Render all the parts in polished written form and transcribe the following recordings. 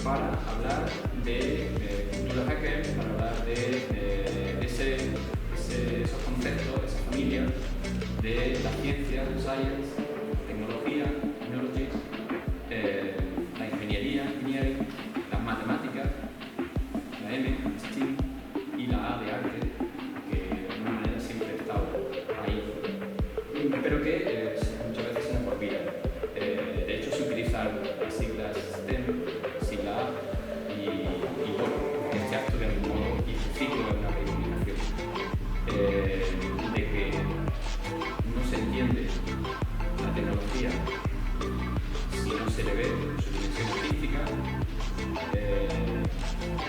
para hablar de cultura hacker, para hablar de esos conceptos, esa familia de la ciencia, science, tecnología, technology, la ingeniería, engineering, las matemáticas, la M, STEAM, y la A de arte, que de alguna manera siempre ha estado ahí, pero que muchas veces se nos olvida. De hecho, se utilizan las siglas STEM, sigla A, y bueno, este acto de algún modo y su ciclo es una reivindicación de que no se entiende la tecnología si no se le ve su dimensión artística,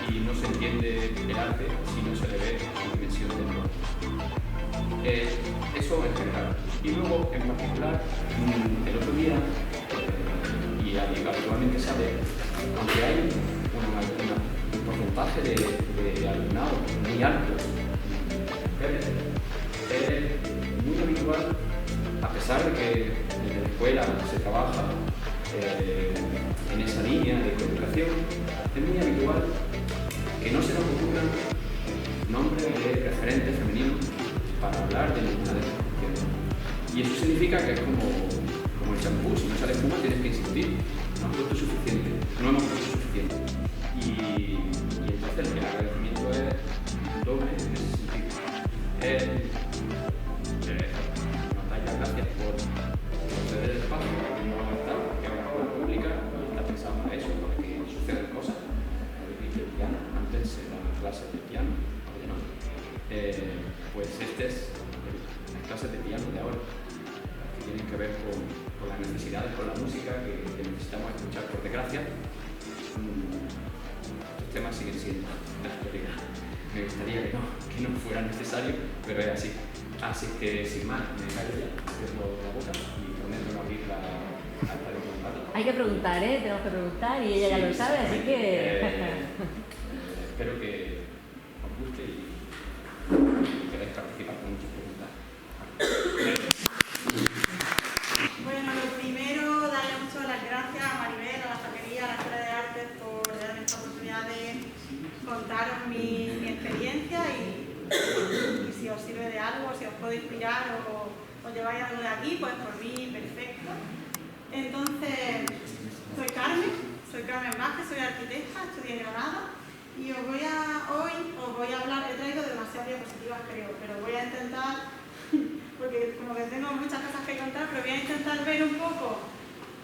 y no se entiende el arte si no se le ve su dimensión temporal. Eso en general. Y luego, en particular, el otro día, y habitualmente sale, aunque hay un porcentaje de alumnado muy alto, es muy habitual, a pesar de que desde la escuela se trabaja en esa línea de comunicación, es muy habitual que no se nos ocurran nombres de referentes femeninos para hablar de ninguna de estas cuestiones. Y eso significa que es como el champú, si no sale espuma tienes que insistir. No has puesto suficiente, no hemos puesto suficiente. Y entonces el agradecimiento es doble en ese sentido. Nos dais las gracias por ceder el espacio que no está, que es una escuela pública, está pensado para eso, para que sucedan cosas. El piano, antes eran clases de piano, ahora no. Pues este es las clases de piano de ahora, que tienen que ver con las necesidades, con la música que necesitamos escuchar. Por desgracia, estos temas siguen siendo la actualidad. Me gustaría que no fuera necesario, pero es así. Así que sin más, me callo ya, cierro la boca y prometo no abrir la alta de combate. Hay que preguntar, tenemos que preguntar y ella ya lo sabe, así que... Espero que os guste y queráis participar con muchas preguntas. Bueno, lo primero, darle muchas las gracias a Maribel, a la Zaquería, a la Escuela de Artes por darme esta oportunidad de contaros mi experiencia y si os sirve de algo, si os puedo inspirar o os lleváis algo de aquí, pues por mí perfecto. Entonces, soy Carmen Vázquez, soy arquitecta, estudié en Granada y hoy os voy a hablar, he traído demasiadas diapositivas creo, pero voy a intentar, porque como que tengo muchas cosas que contar, pero voy a intentar ver un poco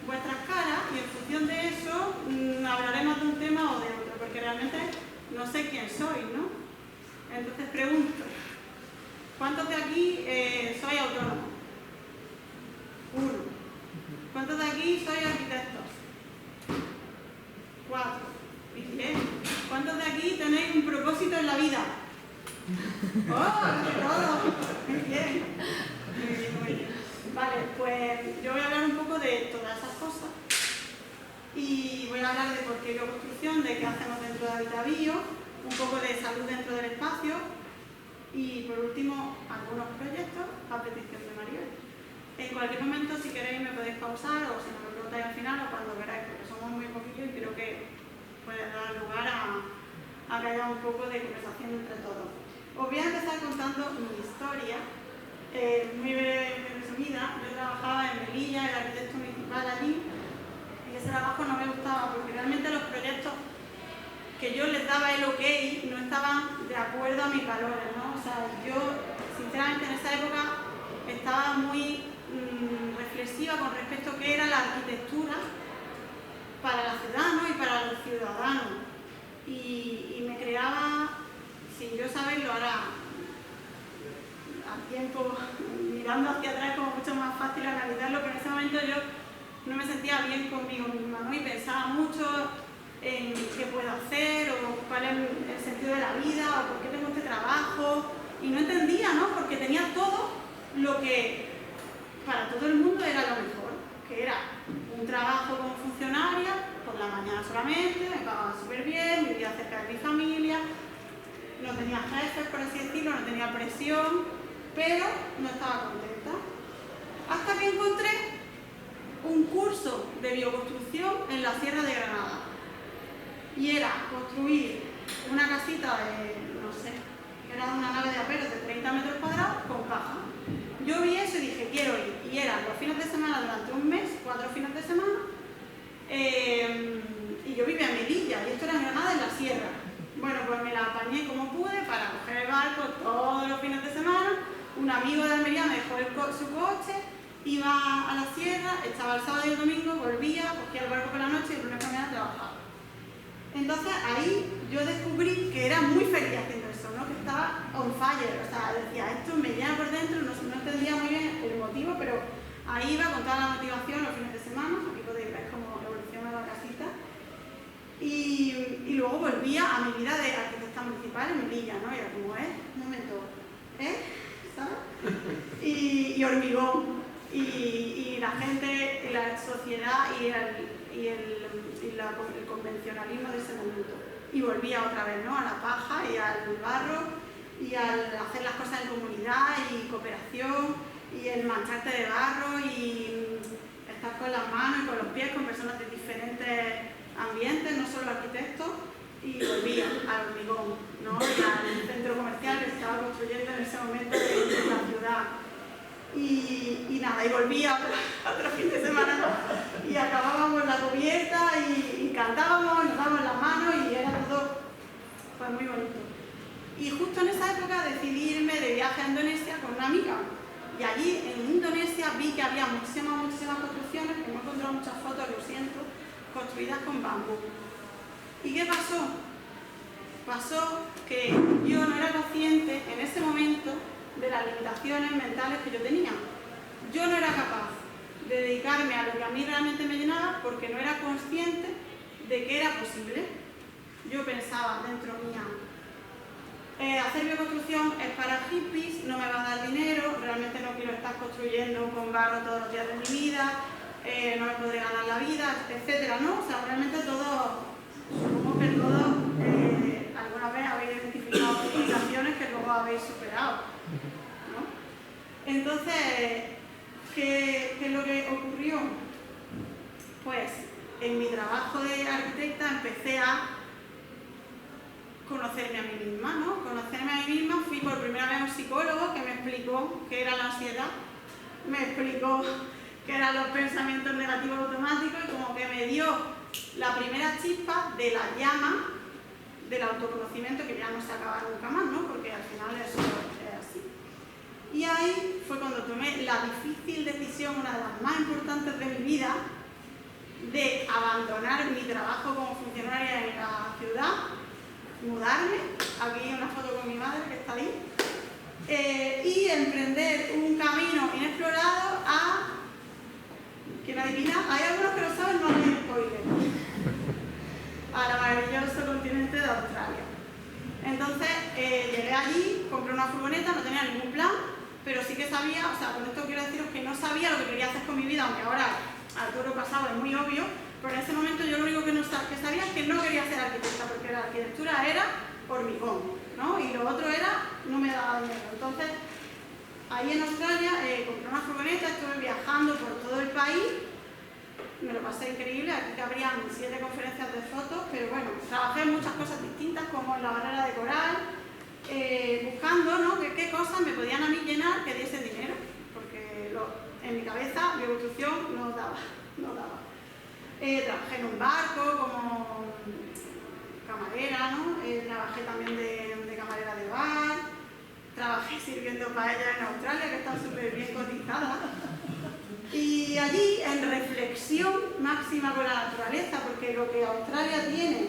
vuestras caras y en función de eso hablaremos de un tema o de otro, porque realmente no sé quién sois, ¿no? Entonces pregunto, ¿cuántos de aquí sois autónomos? 1. ¿Cuántos de aquí sois arquitectos? 4. Bien. ¿Cuántos de aquí tenéis un propósito en la vida? ¡Oh! ¡Todos! Bien. Muy bien, muy bien. Vale, pues yo voy a hablar un poco de todas esas cosas y voy a hablar de por qué bioconstrucción, de qué hacemos dentro de Habitavío, un poco de salud dentro del espacio y por último algunos proyectos a petición de Maribel. En cualquier momento si queréis me podéis pausar o si me lo preguntáis al final o cuando queráis, porque somos muy poquillos y creo que puede dar lugar a que haya un poco de conversación entre todos. Os voy a empezar contando mi historia, muy breve, resumida. Yo trabajaba en Melilla, el arquitecto municipal allí, y ese trabajo no me gustaba porque realmente los proyectos que yo les daba el ok no estaban de acuerdo a mis valores, ¿no? O sea, yo sinceramente en esa época estaba muy reflexiva con respecto a qué era la arquitectura para la ciudad, ¿no? Y para los ciudadanos. Y me creaba, sin yo saberlo ahora, a tiempo, mirando hacia atrás como mucho más fácil analizarlo, pero en ese momento yo no me sentía bien conmigo misma, ¿no? Y pensaba mucho en qué puedo hacer o cuál es el sentido de la vida o por qué tengo este trabajo y no entendía, ¿no? Porque tenía todo lo que para todo el mundo era lo mejor, que era un trabajo como funcionaria por la mañana solamente, me pagaban súper bien, vivía cerca de mi familia, no tenía jefes, por así decirlo, no tenía presión, pero no estaba contenta. Hasta que encontré un curso de bioconstrucción en la Sierra de Granada. y era construir una casita de, no sé, era una nave de aperos de 30 metros cuadrados con paja. Yo vi eso y dije, quiero ir. Y eran los fines de semana durante un mes, 4 fines de semana. Y yo vivía en Melilla, y esto era en Granada, en la sierra. Bueno, pues me la apañé como pude para coger el barco todos los fines de semana. Un amigo de Almería me dejó su coche, iba a la sierra, estaba el sábado y el domingo, volvía, cogía el barco por la noche y el lunes por la mañana trabajaba. Entonces ahí yo descubrí que era muy feliz haciendo eso, ¿no? Que estaba on fire, o sea, decía, esto me llena por dentro, no entendía muy bien el motivo, pero ahí iba con toda la motivación los fines de semana, aquí podéis ver cómo evoluciona la casita. Y luego volvía a mi vida de arquitecta municipal en Melilla, ¿no? Y era como, un momento, ¿sabes? Y hormigón, y la gente, y la sociedad y el convencionalismo de ese momento. Y volvía otra vez, ¿no? A la paja y al barro y al hacer las cosas en comunidad y cooperación y el mancharte de barro y estar con las manos y con los pies con personas de diferentes ambientes, no solo arquitectos, y volvía al hormigón, ¿no? Y al centro comercial que se estaba construyendo en ese momento en la ciudad. Y nada, y volvía otro fin de semana y acabábamos la cubierta y cantábamos, nos dábamos las manos y era todo pues, muy bonito. Y justo en esa época decidí irme de viaje a Indonesia con una amiga. Y allí en Indonesia vi que había muchísimas construcciones, que me he encontrado muchas fotos, lo siento, construidas con bambú. ¿Y qué pasó? Pasó que yo no era consciente en ese momento de las limitaciones mentales que yo tenía. Yo no era capaz de dedicarme a lo que a mí realmente me llenaba porque no era consciente de que era posible. Yo pensaba dentro mía, hacer bioconstrucción es para hippies, no me va a dar dinero, realmente no quiero estar construyendo con barro todos los días de mi vida, no me podré ganar la vida, etcétera, ¿no? O sea, realmente todo, supongo que todos alguna vez habéis identificado limitaciones que luego habéis superado, ¿no? Entonces, ¿qué es lo que ocurrió? Pues en mi trabajo de arquitecta empecé a conocerme a mí misma, ¿no? Conocerme a mí misma, fui por primera vez a un psicólogo que me explicó qué era la ansiedad, me explicó qué eran los pensamientos negativos automáticos y como que me dio la primera chispa de la llama del autoconocimiento que ya no se acaba nunca más, ¿no? Porque al final eso es así. Y ahí fue cuando tomé la difícil decisión, una de las más importantes de mi vida, de abandonar mi trabajo como funcionaria en la ciudad, mudarme, aquí una foto con mi madre que está ahí, y emprender un camino inexplorado a, ¿quién adivina? Hay algunos que lo saben, no hay spoiler, al maravilloso continente de Australia. Entonces llegué allí, compré una furgoneta, no tenía ningún plan, pero sí que sabía, o sea, con esto quiero deciros que no sabía lo que quería hacer con mi vida, aunque ahora al todo lo pasado es muy obvio, pero en ese momento yo lo único que sabía es que no quería ser arquitecta, porque la arquitectura era hormigón, ¿no? Y lo otro era, no me daba dinero. Entonces, ahí en Australia compré una furgoneta, estuve viajando por todo el país, me lo pasé increíble, aquí cabrían 7 conferencias de fotos, pero bueno, trabajé en muchas cosas distintas, como en la barrera de coral, buscando, ¿no? qué cosas me podían a mí llenar que diese dinero, porque en mi cabeza mi construcción no daba. Trabajé en un barco como camarera, ¿no? Trabajé también de camarera de bar, trabajé sirviendo paella en Australia, que está súper bien cotizada. Y allí, en reflexión máxima con la naturaleza, porque lo que Australia tiene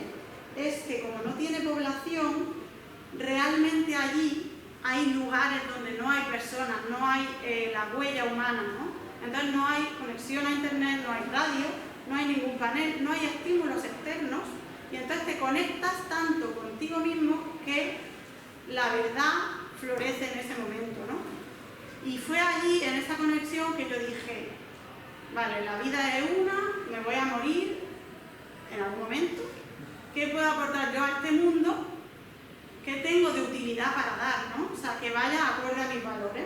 es que como no tiene población, realmente allí hay lugares donde no hay personas, no hay la huella humana, ¿no? Entonces no hay conexión a internet, no hay radio, no hay ningún panel, no hay estímulos externos y entonces te conectas tanto contigo mismo que la verdad florece en ese momento, ¿no? Y fue allí, en esa conexión, que yo dije, vale, la vida es una, me voy a morir en algún momento, ¿qué puedo aportar yo a este mundo? ¿Qué tengo de utilidad para dar, ¿no? O sea, que vaya acorde a mis valores.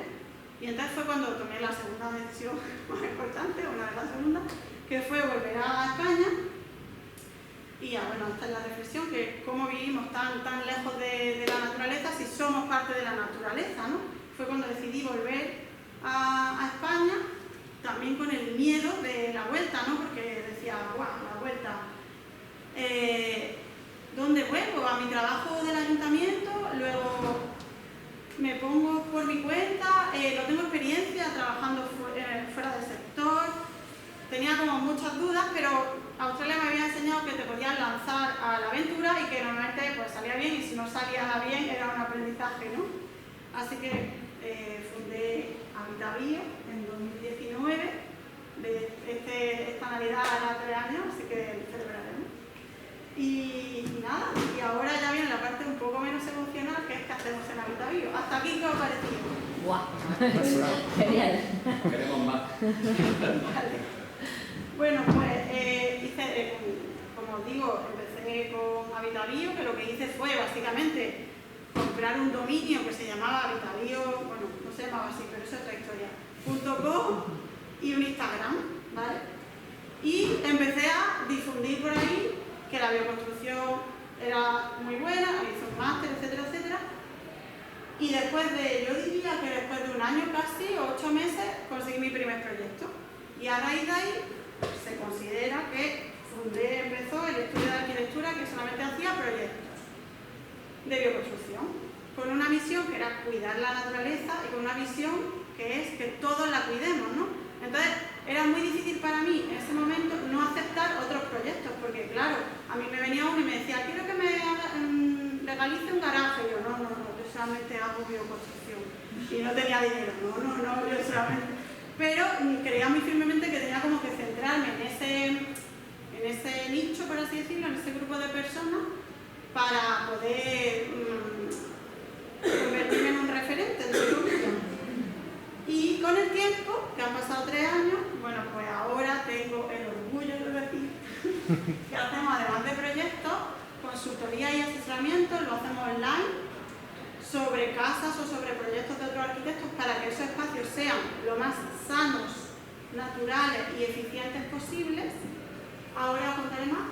Y entonces fue cuando tomé la segunda decisión más importante, una de las segundas, que fue volver a España Y ya, bueno, esta es la reflexión, que cómo vivimos tan lejos de la naturaleza si somos parte de la naturaleza, ¿no? Fue cuando decidí volver a España, también con el miedo de la vuelta, ¿no? Porque decía, guau, la vuelta. ¿Dónde vuelvo? A mi trabajo del ayuntamiento, luego me pongo por mi cuenta, no tengo experiencia trabajando fuera del sector, tenía como muchas dudas, pero Australia me había enseñado que te podías lanzar a la aventura y que normalmente pues salía bien, y si no salía bien era un aprendizaje, ¿no? Así que fundé Habitavio en 2019, esta Navidad hará 3 años, así que celebraremos. Y nada, y ahora ya viene la parte un poco menos emocional, que es que hacemos en Habitavio. ¿Hasta aquí qué os ha parecido? ¡Guau! Genial. Queremos más. Vale. Bueno, pues hice, como os digo, empecé con Habitavio, que lo que hice fue básicamente comprar un dominio que se llamaba Habitavio, bueno, no se llamaba así, pero eso es otra historia, .com y un Instagram, ¿vale? Y empecé a difundir por ahí que la bioconstrucción era muy buena, hice un máster, etcétera, etcétera. Y después yo diría que después de un año casi, 8 meses, conseguí mi primer proyecto. Y a raíz de ahí se considera que empezó el estudio de arquitectura, que solamente hacía proyectos de bioconstrucción, con una misión que era cuidar la naturaleza y con una visión que es que todos la cuidemos, ¿no? Entonces, era muy difícil para mí en ese momento no aceptar otros proyectos, porque claro, a mí me venía uno y me decía, quiero que me legalice un garaje. Y yo, no, yo solamente hago bioconstrucción. Y no tenía dinero, no, yo solamente... Pero creía muy firmemente que tenía como que centrarme en ese nicho, por así decirlo, en ese grupo de personas, para poder convertirme en un referente de su grupo. Y con el tiempo, que han pasado 3 años, bueno, pues ahora tengo el orgullo de decir que hacemos, además de proyectos, consultoría y asesoramiento, lo hacemos online, sobre casas o sobre proyectos de otros arquitectos, para que esos espacios sean lo más sanos, naturales y eficientes posibles. Ahora os contaré más.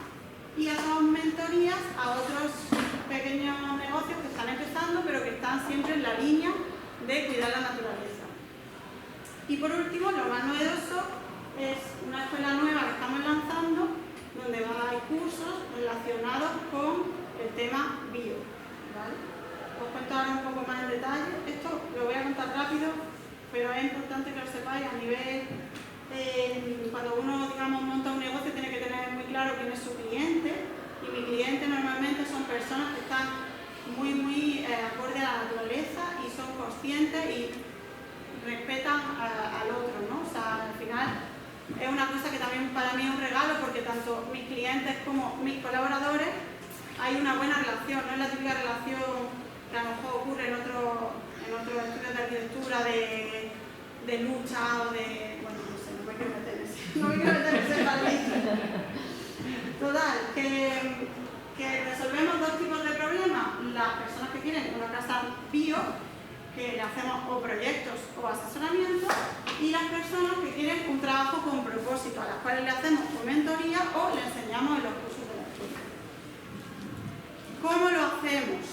Y hacemos mentorías a otros pequeños negocios que están empezando, pero que están siempre en la línea de cuidar la naturaleza. Y por último, lo más novedoso es una escuela nueva que estamos lanzando, donde hay cursos relacionados con el tema bio, ¿vale? Os cuento ahora un poco más en detalle. Esto lo voy a contar rápido, pero es importante que lo sepáis a nivel... cuando uno, digamos, monta un negocio, tiene que tener muy claro quién es su cliente. Y mi cliente normalmente son personas que están muy acorde a la naturaleza y son conscientes y respetan al otro, ¿no? O sea, al final es una cosa que también para mí es un regalo, porque tanto mis clientes como mis colaboradores hay una buena relación, no es la típica relación que a lo mejor ocurre en otros estudios de arquitectura de lucha o de... bueno, no sé, no me quiero meter en ese país. Total, que resolvemos 2 tipos de problemas. Las personas que quieren una casa bio, que le hacemos o proyectos o asesoramiento, y las personas que quieren un trabajo con propósito, a las cuales le hacemos o mentoría o le enseñamos en los cursos de la escuela. ¿Cómo lo hacemos?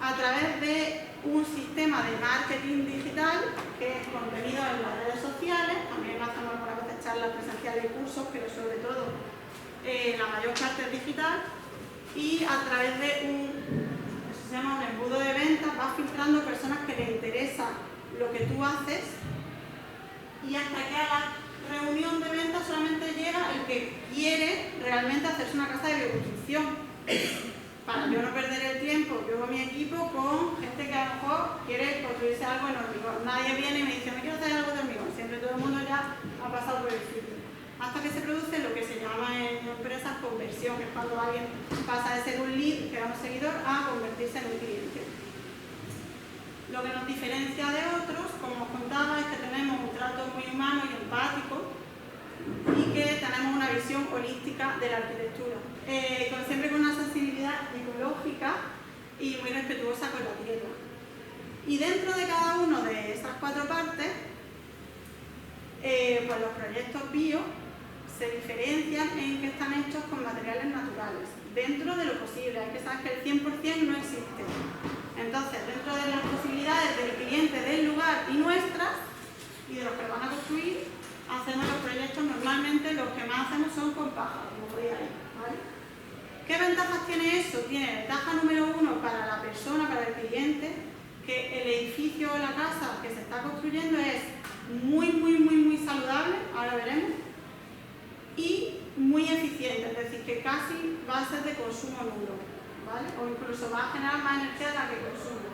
A través de un sistema de marketing digital, que es contenido en las redes sociales. También hacemos algunas veces charlas presenciales y cursos, pero sobre todo la mayor parte es digital. Y a través de eso se llama un embudo de ventas, vas filtrando personas que les interesa lo que tú haces, y hasta que a la reunión de ventas solamente llega el que quiere realmente hacerse una casa de bioconstrucción. Para yo no perder el tiempo, yo con mi equipo, con gente que a lo mejor quiere construirse algo en hormigón. Nadie viene y me dice, me quiero hacer algo de hormigón. Siempre todo el mundo ya ha pasado por el filtro. Hasta que se produce lo que se llama en empresas conversión, que es cuando alguien pasa de ser un lead, que era un seguidor, a convertirse en un cliente. Lo que nos diferencia de otros, como os contaba, es que tenemos un trato muy humano y empático, y que tenemos una visión holística de la arquitectura, siempre con una sensibilidad ecológica y muy respetuosa con la tierra. Y dentro de cada una de esas 4 partes, pues los proyectos bio se diferencian en que están hechos con materiales naturales. dentro de lo posible. Hay que saber que el 100% no existe. Entonces, dentro de las posibilidades del cliente, del lugar y nuestras, y de los que van a construir, hacemos los proyectos. Normalmente los que más hacemos son con paja, como podéis ver, ¿vale? ¿Qué ventajas tiene eso? Tiene ventaja número 1 para la persona, para el cliente, que el edificio o la casa que se está construyendo es muy saludable, ahora veremos, y muy eficiente, es decir, que casi va a ser de consumo nulo, ¿vale? O incluso va a generar más energía de la que consume.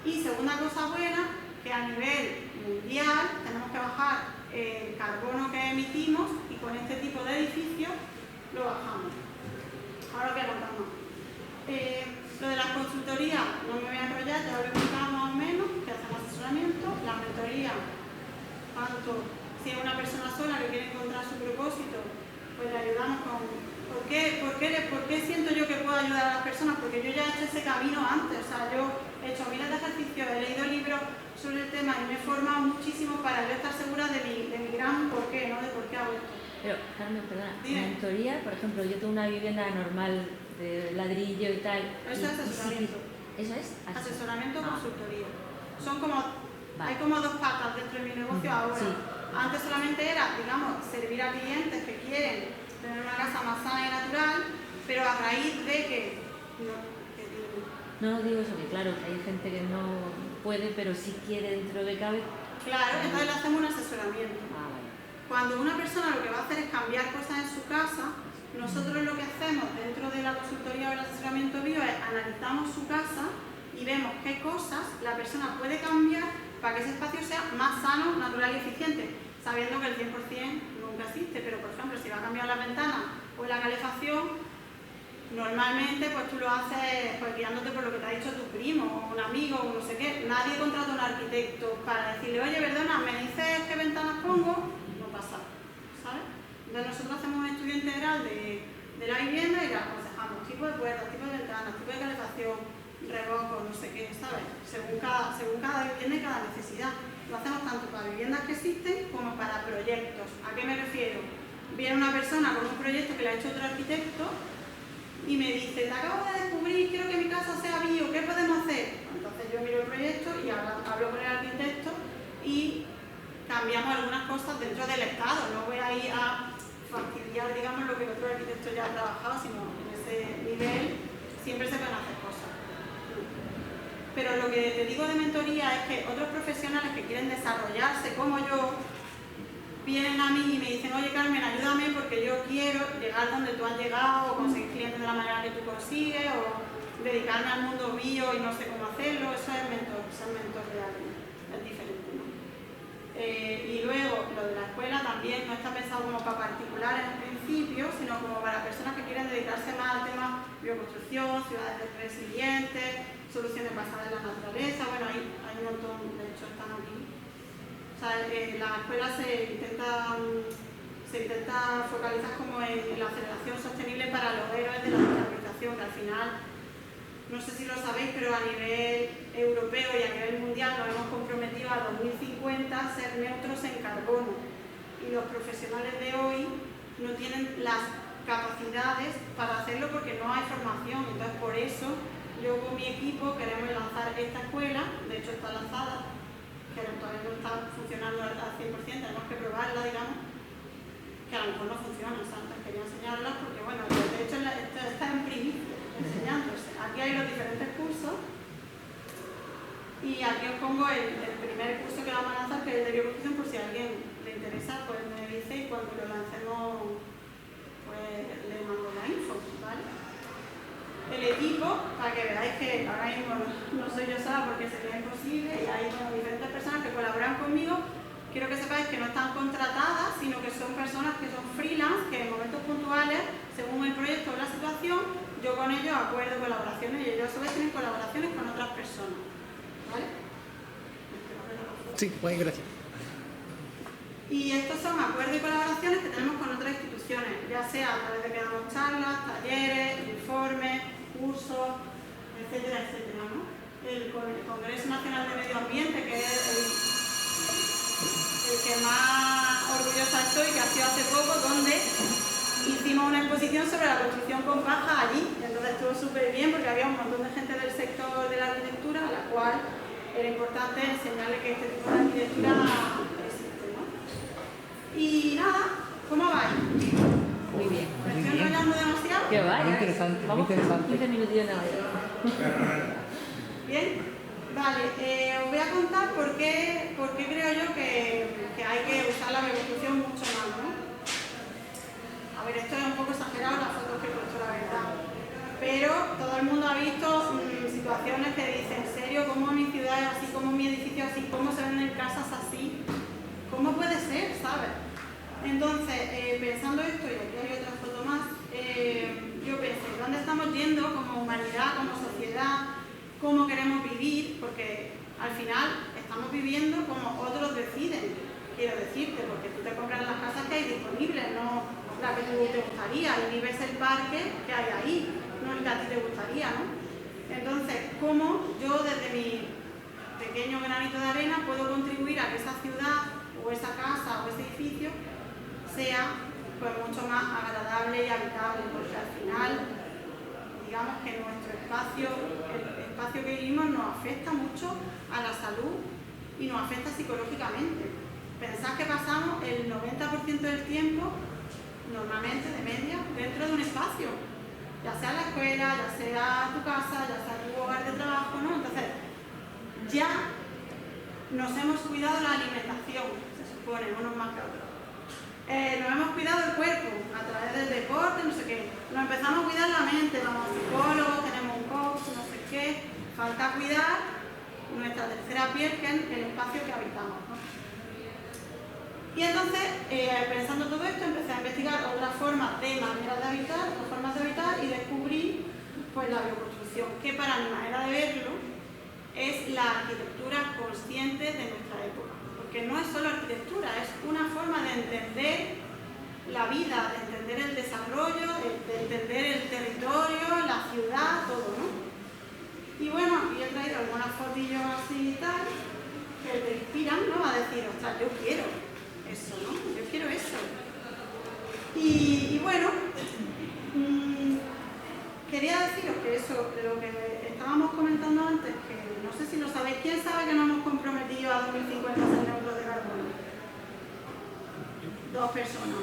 Y segunda cosa buena, que a nivel mundial tenemos que bajar el carbono que emitimos y con este tipo de edificios lo bajamos. Ahora voy a contar más. Lo de las consultorías no me voy a enrollar, ya lo he explicado más o menos, que hacemos asesoramiento. La mentoría, tanto si es una persona sola que quiere encontrar su propósito, pues le ayudamos con... ¿Por qué siento yo que puedo ayudar a las personas? Porque yo ya he hecho ese camino antes, o sea, yo he hecho miles de ejercicios, he leído libros sobre el tema y me he formado muchísimo para yo estar segura de mi gran por qué, ¿no? De por qué hago esto. Pero, Carmen, perdona, Dime. en teoría, por ejemplo, yo tengo una vivienda normal de ladrillo y tal. Eso es asesoramiento. ¿Eso es? Asesoramiento o Ah. consultoría. Son como, Vale. hay como dos patas dentro de mi negocio ahora. Sí. Antes solamente era, digamos, servir a clientes que quieren tener una casa más sana y natural, pero a raíz de que... No digo eso, que claro, que hay gente que no puede, pero sí quiere dentro de cabe. Claro, entonces le hacemos un asesoramiento. Ah, vale. Cuando una persona lo que va a hacer es cambiar cosas en su casa, nosotros lo que hacemos dentro de la consultoría o el asesoramiento bio es analizamos su casa y vemos qué cosas la persona puede cambiar para que ese espacio sea más sano, natural y eficiente, sabiendo que el 100% nunca existe, pero por ejemplo si va a cambiar la ventana o la calefacción, normalmente pues tú lo haces pues, guiándote por lo que te ha dicho tu primo o un amigo o no sé qué. Nadie contrata a un arquitecto para decirle, oye, perdona, ¿me dices qué ventanas pongo? No pasa, ¿sabes? Entonces nosotros hacemos un estudio integral de la vivienda y le aconsejamos tipo de puertas, tipo de ventanas, tipo de calefacción, revocos, no sé qué, ¿sabes? Según cada vivienda y cada necesidad. Lo hacemos tanto para viviendas que existen como para proyectos. ¿A qué me refiero? Viene una persona con un proyecto que le ha hecho otro arquitecto y me dice, te acabo de descubrir, quiero que mi casa sea bio, ¿qué podemos hacer? Entonces yo miro el proyecto y hablo con el arquitecto y cambiamos algunas cosas dentro del estado. No voy a ir a fastidiar, digamos, lo que el otro arquitecto ya ha trabajado, sino en ese nivel siempre se pueden hacer cosas. Pero lo que te digo de mentoría es que otros profesionales que quieren desarrollarse como yo, vienen a mí y me dicen, oye Carmen, ayúdame porque yo quiero llegar donde tú has llegado o conseguir clientes de la manera que tú consigues o dedicarme al mundo bio y no sé cómo hacerlo. Eso es ser mentor de alguien, es diferente, ¿no? Y luego, lo de la escuela también no está pensado como para particulares en principio, sino como para personas que quieren dedicarse más al tema bioconstrucción, ciudades resilientes, soluciones basadas en la naturaleza. Bueno, hay un montón, de hecho están aquí. O sea, la escuela se intenta focalizar como en la aceleración sostenible para los héroes de la descarbonización, que al final, no sé si lo sabéis, pero a nivel europeo y a nivel mundial nos hemos comprometido a 2050 ser neutros en carbono. Y los profesionales de hoy no tienen las capacidades para hacerlo porque no hay formación. Entonces, por eso, yo con mi equipo queremos lanzar esta escuela, de hecho está lanzada, que todavía no está funcionando al 100%, tenemos que probarla, digamos, que a lo mejor no funciona, ¿sabes? Quería enseñarla porque, bueno, de hecho está en primicia, enseñándose. Aquí hay los diferentes cursos y aquí os pongo el primer curso que vamos a lanzar, que es el de bioconstrucción, por si a alguien le interesa, pues me dice y cuando lo lancemos, pues le mando la info, ¿vale? El equipo, para que veáis que ahora mismo no soy yo sola porque sería imposible y hay diferentes personas que colaboran conmigo. Quiero que sepáis que no están contratadas, sino que son personas que son freelance, que en momentos puntuales, según el proyecto o la situación, yo con ellos acuerdo colaboraciones y ellos a su vez tienen colaboraciones con otras personas. ¿Vale? Sí, muy gracias. Y estos son acuerdos y colaboraciones que tenemos con otras instituciones, ya sea a través de que damos charlas, talleres, informes, cursos, etcétera, etcétera, ¿no? El Congreso Nacional de Medio Ambiente, que es el que más orgullosa estoy, que ha sido hace poco, donde hicimos una exposición sobre la construcción con paja allí, y entonces estuvo súper bien porque había un montón de gente del sector de la arquitectura a la cual era importante enseñarle que este tipo de arquitectura existe, ¿no? Y nada, ¿cómo vais? Muy bien. ¿Me estoy enrollando demasiado? ¿Qué va? Muy interesante, muy Vamos, interesante. 15 minutillos nada más. Bien, vale, os voy a contar por qué creo yo que hay que usar la bioconstrucción mucho más, ¿no? A ver, esto es un poco exagerado las fotos que he puesto, la verdad. Pero todo el mundo ha visto situaciones que dicen, ¿en serio? ¿Cómo mi ciudad es así? ¿Cómo mi edificio es así? ¿Cómo se venden casas así? ¿Cómo puede ser? ¿Sabes? Entonces, pensando esto, y aquí hay otra foto más, yo pensé, ¿dónde estamos yendo como humanidad, como sociedad? ¿Cómo queremos vivir? Porque al final estamos viviendo como otros deciden, quiero decirte, porque tú te compras las casas que hay disponibles, no la que tú te gustaría, y vives el parque que hay ahí, no el que a ti te gustaría, ¿no? Entonces, ¿cómo yo desde mi pequeño granito de arena puedo contribuir a que esa ciudad o esa casa o ese edificio sea pues mucho más agradable y habitable? Porque al final, digamos que nuestro espacio, el espacio que vivimos nos afecta mucho a la salud y nos afecta psicológicamente. Pensad que pasamos el 90% del tiempo, normalmente de media, dentro de un espacio, ya sea la escuela, ya sea tu casa, ya sea tu hogar de trabajo, ¿no? Entonces, ya nos hemos cuidado la alimentación, se supone, unos más que otros. Nos hemos cuidado el cuerpo a través del deporte, no sé qué. Nos empezamos a cuidar la mente, vamos a psicólogos, tenemos un coach, no sé qué. Falta cuidar nuestra tercera piel, que es el espacio que habitamos, ¿no? Y entonces, pensando todo esto, empecé a investigar otras formas de maneras de habitar, otras formas de habitar, y descubrí pues, la bioconstrucción, que para mi manera de verlo es la arquitectura consciente de nuestra época. Porque no es solo arquitectura, es una forma de entender la vida, de entender el desarrollo, de entender el territorio, la ciudad, todo, ¿no? Y bueno, y he traído algunas fotillos así y tal, que te inspiran, ¿no? A decir, ostras, yo quiero eso, ¿no? Yo quiero eso. Y bueno, quería deciros que eso, de lo que estábamos comentando antes, que no sé si lo sabéis, ¿quién sabe que nos hemos comprometido a 2050 a ser neutros de carbono? 2 personas.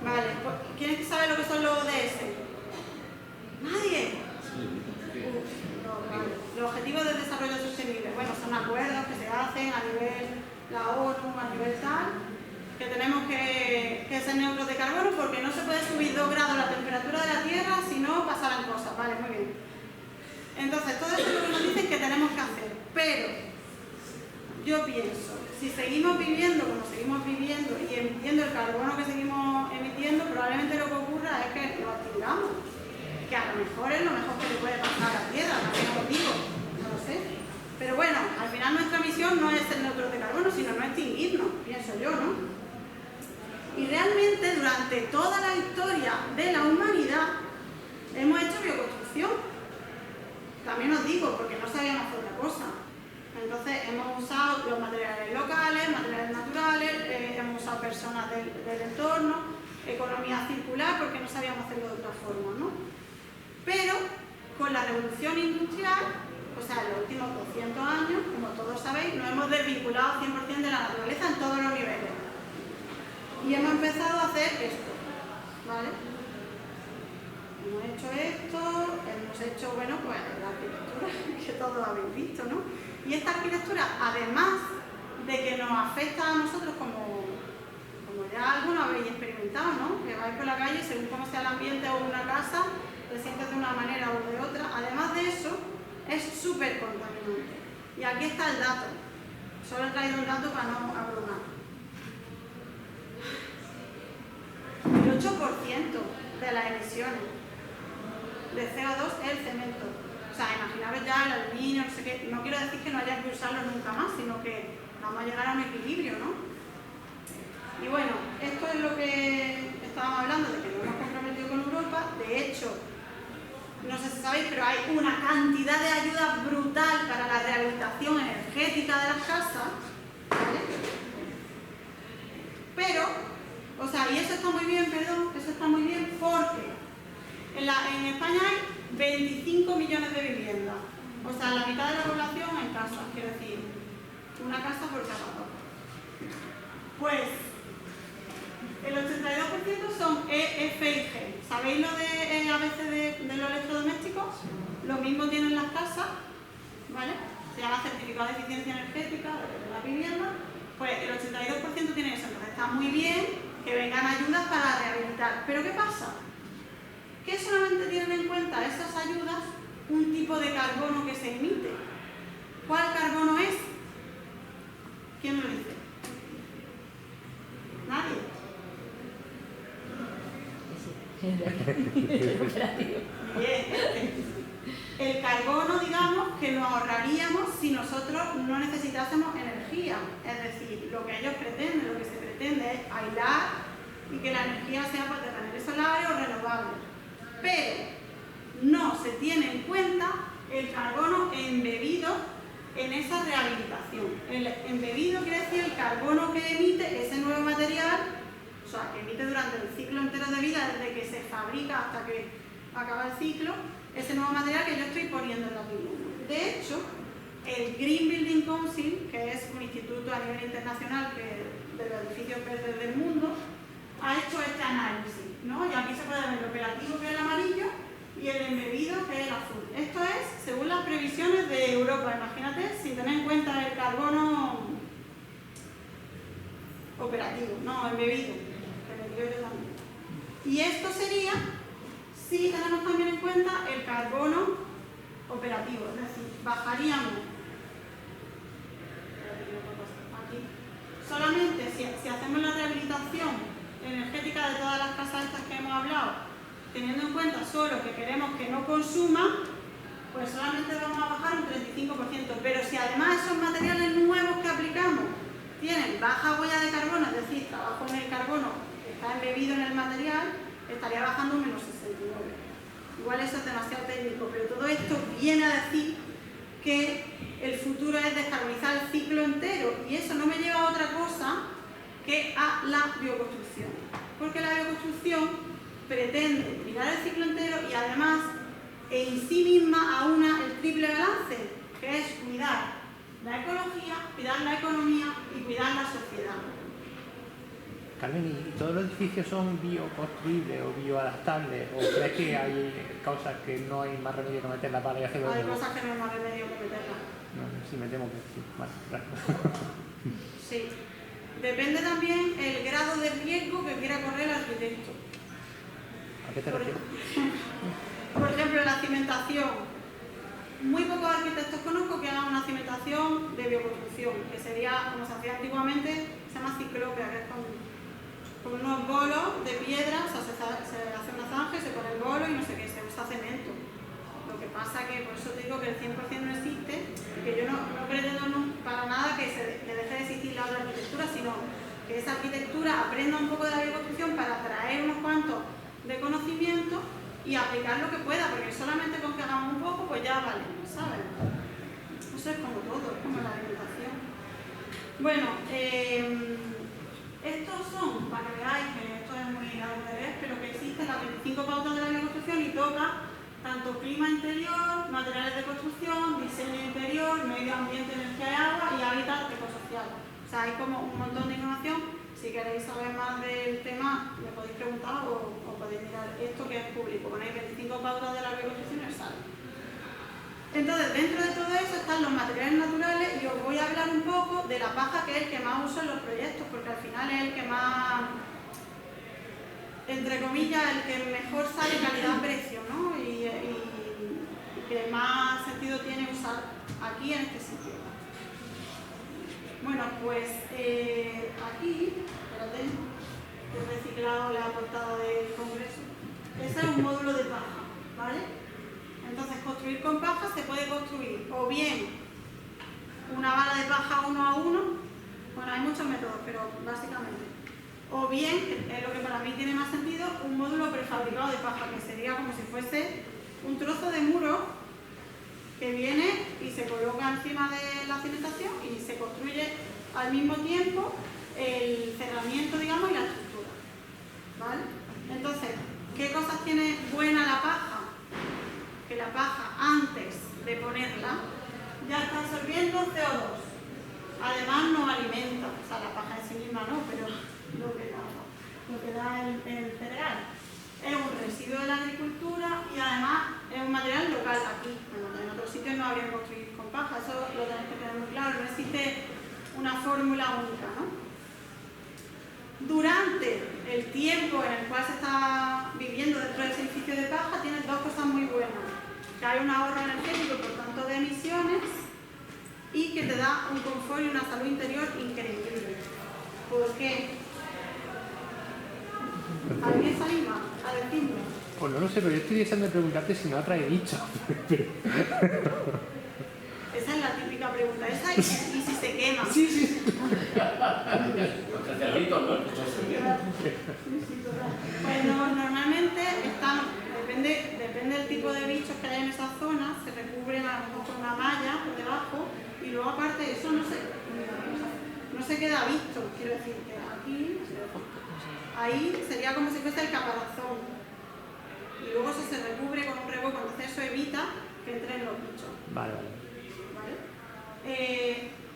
Vale, pues, ¿quién sabe lo que son los ODS? ¿Nadie? No, vale. Los Objetivos de Desarrollo Sostenible, bueno, son acuerdos que se hacen a nivel la ONU, a nivel tal, que tenemos que ser neutros de carbono porque no se puede subir 2 grados la temperatura de la Tierra si no pasaran cosas, vale, muy bien. Entonces, todo esto es lo que nos dicen que tenemos que hacer, pero yo pienso, si seguimos viviendo como seguimos viviendo y emitiendo el carbono que seguimos emitiendo, probablemente lo que ocurra es que lo extingamos, que a lo mejor es lo mejor que le puede pasar a la Tierra, también os digo, no lo sé. Pero bueno, al final nuestra misión no es ser neutros de carbono, sino no extinguirnos, pienso yo, ¿no? Y realmente durante toda la historia de la humanidad hemos hecho bioconstrucción. También os digo, porque no sabíamos hacer otra cosa. Entonces hemos usado los materiales locales, materiales naturales, hemos usado personas del entorno, economía circular, porque no sabíamos hacerlo de otra forma, ¿no? Pero con la revolución industrial, o sea, en los últimos 200 años, como todos sabéis, nos hemos desvinculado 100% de la naturaleza en todos los niveles. Y hemos empezado a hacer esto, ¿vale? Hemos hecho esto, hemos hecho, bueno, pues la arquitectura, que todos habéis visto, ¿no? Y esta arquitectura, además de que nos afecta a nosotros como ya algunos habéis experimentado, ¿no? Que vais por la calle y según cómo sea el ambiente o una casa, te sientes de una manera o de otra. Además de eso, es súper contaminante. Y aquí está el dato. Solo he traído un dato para no abrumar. El 8% de las emisiones de CO2 es el cemento. O sea, imaginaros ya el aluminio, no sé qué. No quiero decir que no haya que usarlo nunca más, sino que vamos a llegar a un equilibrio, ¿no? Y bueno, esto es lo que estábamos hablando, de que nos hemos comprometido con Europa. De hecho, no sé si sabéis, pero hay una cantidad de ayuda brutal para la rehabilitación energética de las casas, ¿vale? Pero O sea, y eso está muy bien, perdón, eso está muy bien porque en España hay 25 millones de viviendas. O sea, la mitad de la población en casas, quiero decir, una casa por cada dos. Pues el 82% son E, F y G. ¿Sabéis lo de a veces de los electrodomésticos? Lo mismo tienen las casas, ¿vale? Se llama certificado de eficiencia energética de la vivienda. Pues el 82% tiene eso. Entonces está muy bien que vengan ayudas para rehabilitar. ¿Pero qué pasa? Que solamente tienen en cuenta esas ayudas un tipo de carbono que se emite. ¿Cuál carbono es? ¿Quién me lo dice? Nadie. Bien. El carbono, digamos, que nos ahorraríamos si nosotros no necesitásemos energía. Es decir, lo que ellos pretenden, lo que se pretende es aislar y que la energía sea pues, de paneles solares o renovables. Pero no se tiene en cuenta el carbono embebido en esa rehabilitación. El embebido quiere decir el carbono que emite ese nuevo material, o sea, que emite durante el ciclo entero de vida, desde que se fabrica hasta que acaba el ciclo, ese nuevo material que yo estoy poniendo en la vivienda. De hecho, el Green Building Council, que es un instituto a nivel internacional de los edificios verdes del mundo, ha hecho este análisis, ¿no? Y aquí se puede ver el operativo, que es el amarillo, y el embebido, que es el azul. Esto es según las previsiones de Europa. Imagínate, sin tener en cuenta el carbono operativo, no, embebido, que le digo yo también. Y esto sería si tenemos también en cuenta el carbono operativo, es decir, bajaríamos aquí. Solamente si hacemos la rehabilitación energética de todas las casas estas que hemos hablado, teniendo en cuenta solo que queremos que no consuma, pues solamente vamos a bajar un 35%. Pero si además esos materiales nuevos que aplicamos tienen baja huella de carbono, es decir, trabajo en el carbono que está embebido en el material, estaría bajando un menos 69. Igual eso es demasiado técnico, pero todo esto viene a decir que el futuro es descarbonizar el ciclo entero, y eso no me lleva a otra cosa que a la bioconstrucción. Porque la bioconstrucción pretende mirar el ciclo entero y además en sí misma aúna el triple balance, que es cuidar la ecología, cuidar la economía y cuidar la sociedad. Carmen, ¿y todos los edificios son bioconstruibles o bioadaptables? ¿O crees que hay cosas que no hay más remedio que meterlas para hacerlo? Hay cosas que no hay más remedio que meterlas. No, sí, me temo que sí. Vale, claro. Sí. Depende también el grado de riesgo que quiera correr el arquitecto. ¿A qué te refieres? Por ejemplo, la cimentación. Muy pocos arquitectos conozco que hagan una cimentación de bioconstrucción, que sería, como se hacía antiguamente, se llama ciclopea, que es con unos bolos de piedra, o sea, se hace una zanja y se pone el bolo y no sé qué, se usa cemento. Lo que pasa que, por eso te digo que el 100% no existe, que yo no pretendo para nada que deje de existir la otra arquitectura, sino que esa arquitectura aprenda un poco de la bioconstrucción para traer unos cuantos de conocimiento y aplicar lo que pueda, porque solamente con que hagamos un poco, pues ya vale, ¿sabes? Eso es como todo, es como la alimentación. Bueno, estos son, para que veáis que esto es muy algo de ver, pero que existen las 25 pautas de la bioconstrucción y toca tanto clima interior, materiales de construcción, diseño interior, medio ambiente, energía y agua y hábitat ecosocial. O sea, hay como un montón de información. Si queréis saber más del tema, me podéis preguntar o podéis mirar esto que es público. Ponéis 25 pautas de la bioconstrucción y os sale. Entonces, dentro de todo eso están los materiales naturales y os voy a hablar un poco de la paja, que es el que más uso en los proyectos, porque al final es el que más, entre comillas, el que mejor sale calidad-precio, ¿no? Y que más sentido tiene usar aquí en este sitio. Bueno, pues aquí, espérate, he reciclado la portada del congreso. Ese es un módulo de paja, ¿vale? Entonces, construir con paja se puede construir o bien una vara de paja 1 a 1, bueno, hay muchos métodos, pero básicamente, o bien, es lo que para mí tiene más sentido, un módulo prefabricado de paja, que sería como si fuese un trozo de muro que viene y se coloca encima de la cimentación y se construye al mismo tiempo el cerramiento, digamos, y la estructura. ¿vale? Entonces, ¿qué cosas tiene buena la paja? Que la paja, antes de ponerla, ya está absorbiendo CO2. Además, no alimenta, o sea, la paja en sí misma no, pero lo que da el cereal es un residuo de la agricultura y además es un material local aquí. En otros sitios no habrían construido con paja, eso lo tenéis que tener muy claro, no existe una fórmula única, ¿no? Durante el tiempo en el cual se está viviendo dentro de ese edificio de paja, tienes dos cosas muy buenas. Que hay un ahorro energético, por tanto, de emisiones y que te da un confort y una salud interior increíble. ¿Por qué? ¿Alguien se anima a decirme? Pues no lo sé, pero yo estoy deseando preguntarte si no atrae bicho. Esa es la típica pregunta. Esa y si se quema. Sí, sí. Contra cerditos, ¿no? Pues normalmente están, depende del tipo de bichos que hay en esa zona, se recubren a lo mejor con una malla por debajo y luego aparte de eso no se queda visto, quiero decir que aquí, ahí sería como si fuese el caparazón y luego eso se recubre con un revoco, entonces eso evita que entren los bichos. Vale.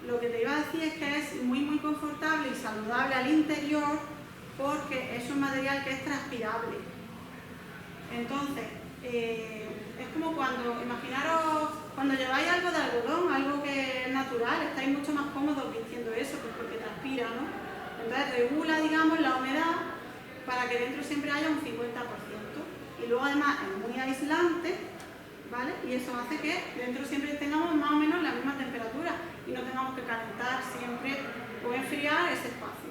Lo que te iba a decir es que es muy confortable y saludable al interior porque es un material que es transpirable. Entonces, es como imaginaros, cuando lleváis algo de algodón, algo que es natural, estáis mucho más cómodos vistiendo eso, pues porque transpira, ¿no? Entonces regula, digamos, la humedad para que dentro siempre haya un 50%. Y luego además es muy aislante, ¿vale? Y eso hace que dentro siempre tengamos más o menos la misma temperatura y no tengamos que calentar siempre o enfriar ese espacio.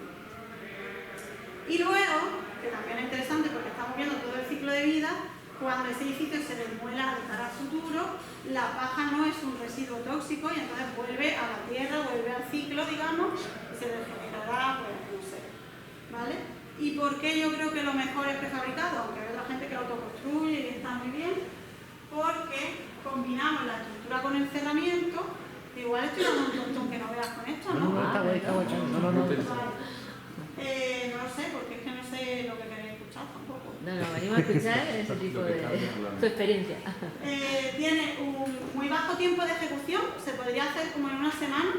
Y luego, que también es interesante porque estamos viendo todo el ciclo de vida, cuando ese edificio se desmuela de cara al futuro, la paja no es un residuo tóxico y entonces vuelve a la tierra, vuelve al ciclo, digamos, y se regenerará, pues no sé, ¿vale? ¿Y por qué yo creo que lo mejor es prefabricado? Aunque hay otra gente que lo autoconstruye y está muy bien, porque combinamos la estructura con el cerramiento. Igual estoy dando un tontón que no veas con esto, ¿no? No, está guay. No. No lo sé, porque es que no sé lo que queréis escuchar tampoco. No, venimos a escuchar ese tipo de tu experiencia. Tiene un muy bajo tiempo de ejecución, se podría hacer como en una semana,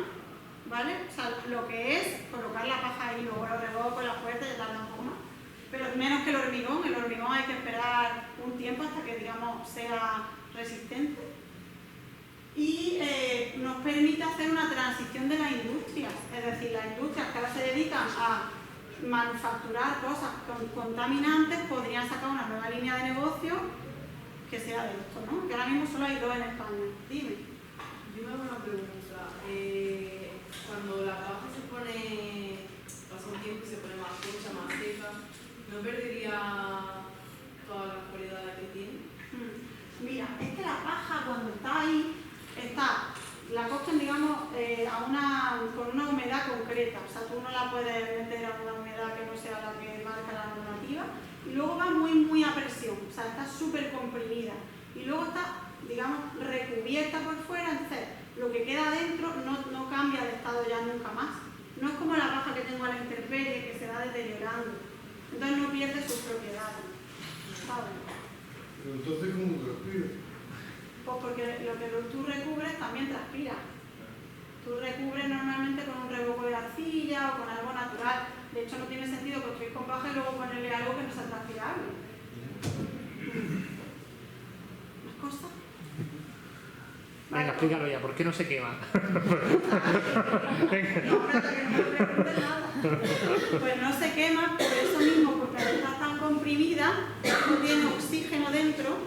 ¿vale? O sea, lo que es colocar la paja ahí, luego lo revoco en la puerta y tarda un poco más. Pero menos que el hormigón hay que esperar un tiempo hasta que, digamos, sea resistente. Y nos permite hacer una transición de la industria, es decir, las industrias que ahora se dedican a manufacturar cosas contaminantes podrían sacar una nueva línea de negocio que sea de esto, ¿no? Que ahora mismo solo hay dos en España. Dime. Yo me hago una pregunta. Cuando la paja se pone, pasa un tiempo y se pone más concha, más seca, ¿no perdería todas las cualidades que tiene? Mira, es que la paja cuando está ahí, la cogen, digamos, con una humedad concreta, o sea, tú no la puedes meter a una humedad que no sea la que marca la normativa, y luego va muy a presión, o sea, está súper comprimida, y luego está, digamos, recubierta por fuera, entonces lo que queda adentro no cambia de estado ya nunca más. No es como la paja que tengo a la intemperie, que se va deteriorando, entonces no pierde sus propiedades, ¿sabes? Pero entonces, ¿cómo transpira? Pues porque lo que tú recubres también transpira. Tú recubres normalmente con un revoco de arcilla o con algo natural. De hecho, no tiene sentido construir con paja y luego ponerle algo que no sea transpirable. ¿Más cosas? Venga, explícalo ya, ¿por qué no se quema? Pues no se quema por eso mismo, porque está tan comprimida, no tiene oxígeno dentro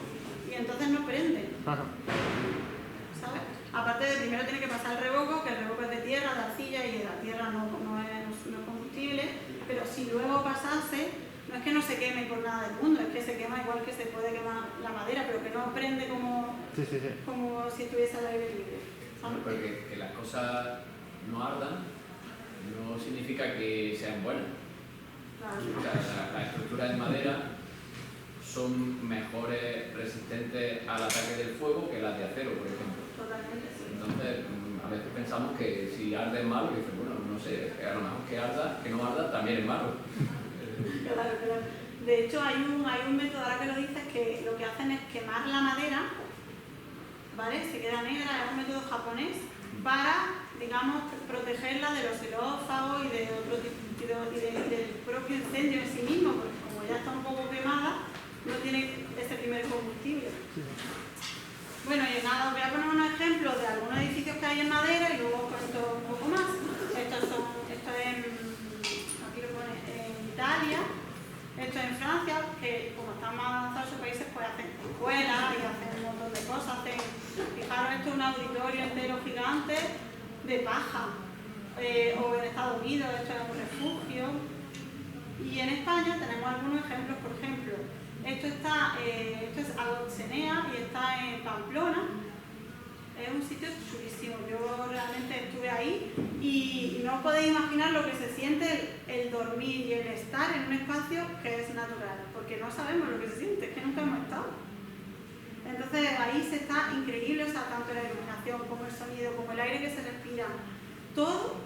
y entonces no prende. ¿Sabes? Aparte de primero tiene que pasar el revoco, que el revoco es de tierra, de arcilla y de la tierra no es combustible, pero si luego pasase, no es que no se queme por nada del mundo, es que se quema igual que se puede quemar la madera, pero que no prende como si estuviese al aire libre. ¿Sabes? Porque que las cosas no ardan no significa que sean buenas. Claro. O sea, las estructuras de madera son mejores resistentes al ataque del fuego que las de acero, por ejemplo. Totalmente, sí. Entonces, a veces pensamos que si arde es malo, y dices, bueno, no sé, a lo mejor que no arda también es malo. Claro. De hecho, hay un método, ahora que lo dices, que lo que hacen es quemar la madera, ¿vale? Se queda negra, es un método japonés para, digamos, protegerla de los xilófagos y de otro tipo, del propio incendio en sí mismo, porque como ya está un poco quemada, no tiene ese primer combustible. Bueno, y nada, os voy a poner unos ejemplos de algunos edificios que hay en madera y luego os cuento un poco más. Esto es aquí lo pone, en Italia, esto es en Francia, que como están más avanzados sus países, pues hacen escuelas y hacen un montón de cosas. Fijaros, esto es un auditorio entero gigante de paja. O en Estados Unidos, esto es un refugio. Y en España tenemos algunos ejemplos, por ejemplo, esto es Agoxenea y está en Pamplona. Es un sitio chulísimo, yo realmente estuve ahí y no podéis imaginar lo que se siente el dormir y el estar en un espacio que es natural, porque no sabemos lo que se siente, es que nunca hemos estado. Entonces ahí se está increíble, o sea, tanto la iluminación como el sonido, como el aire que se respira, todo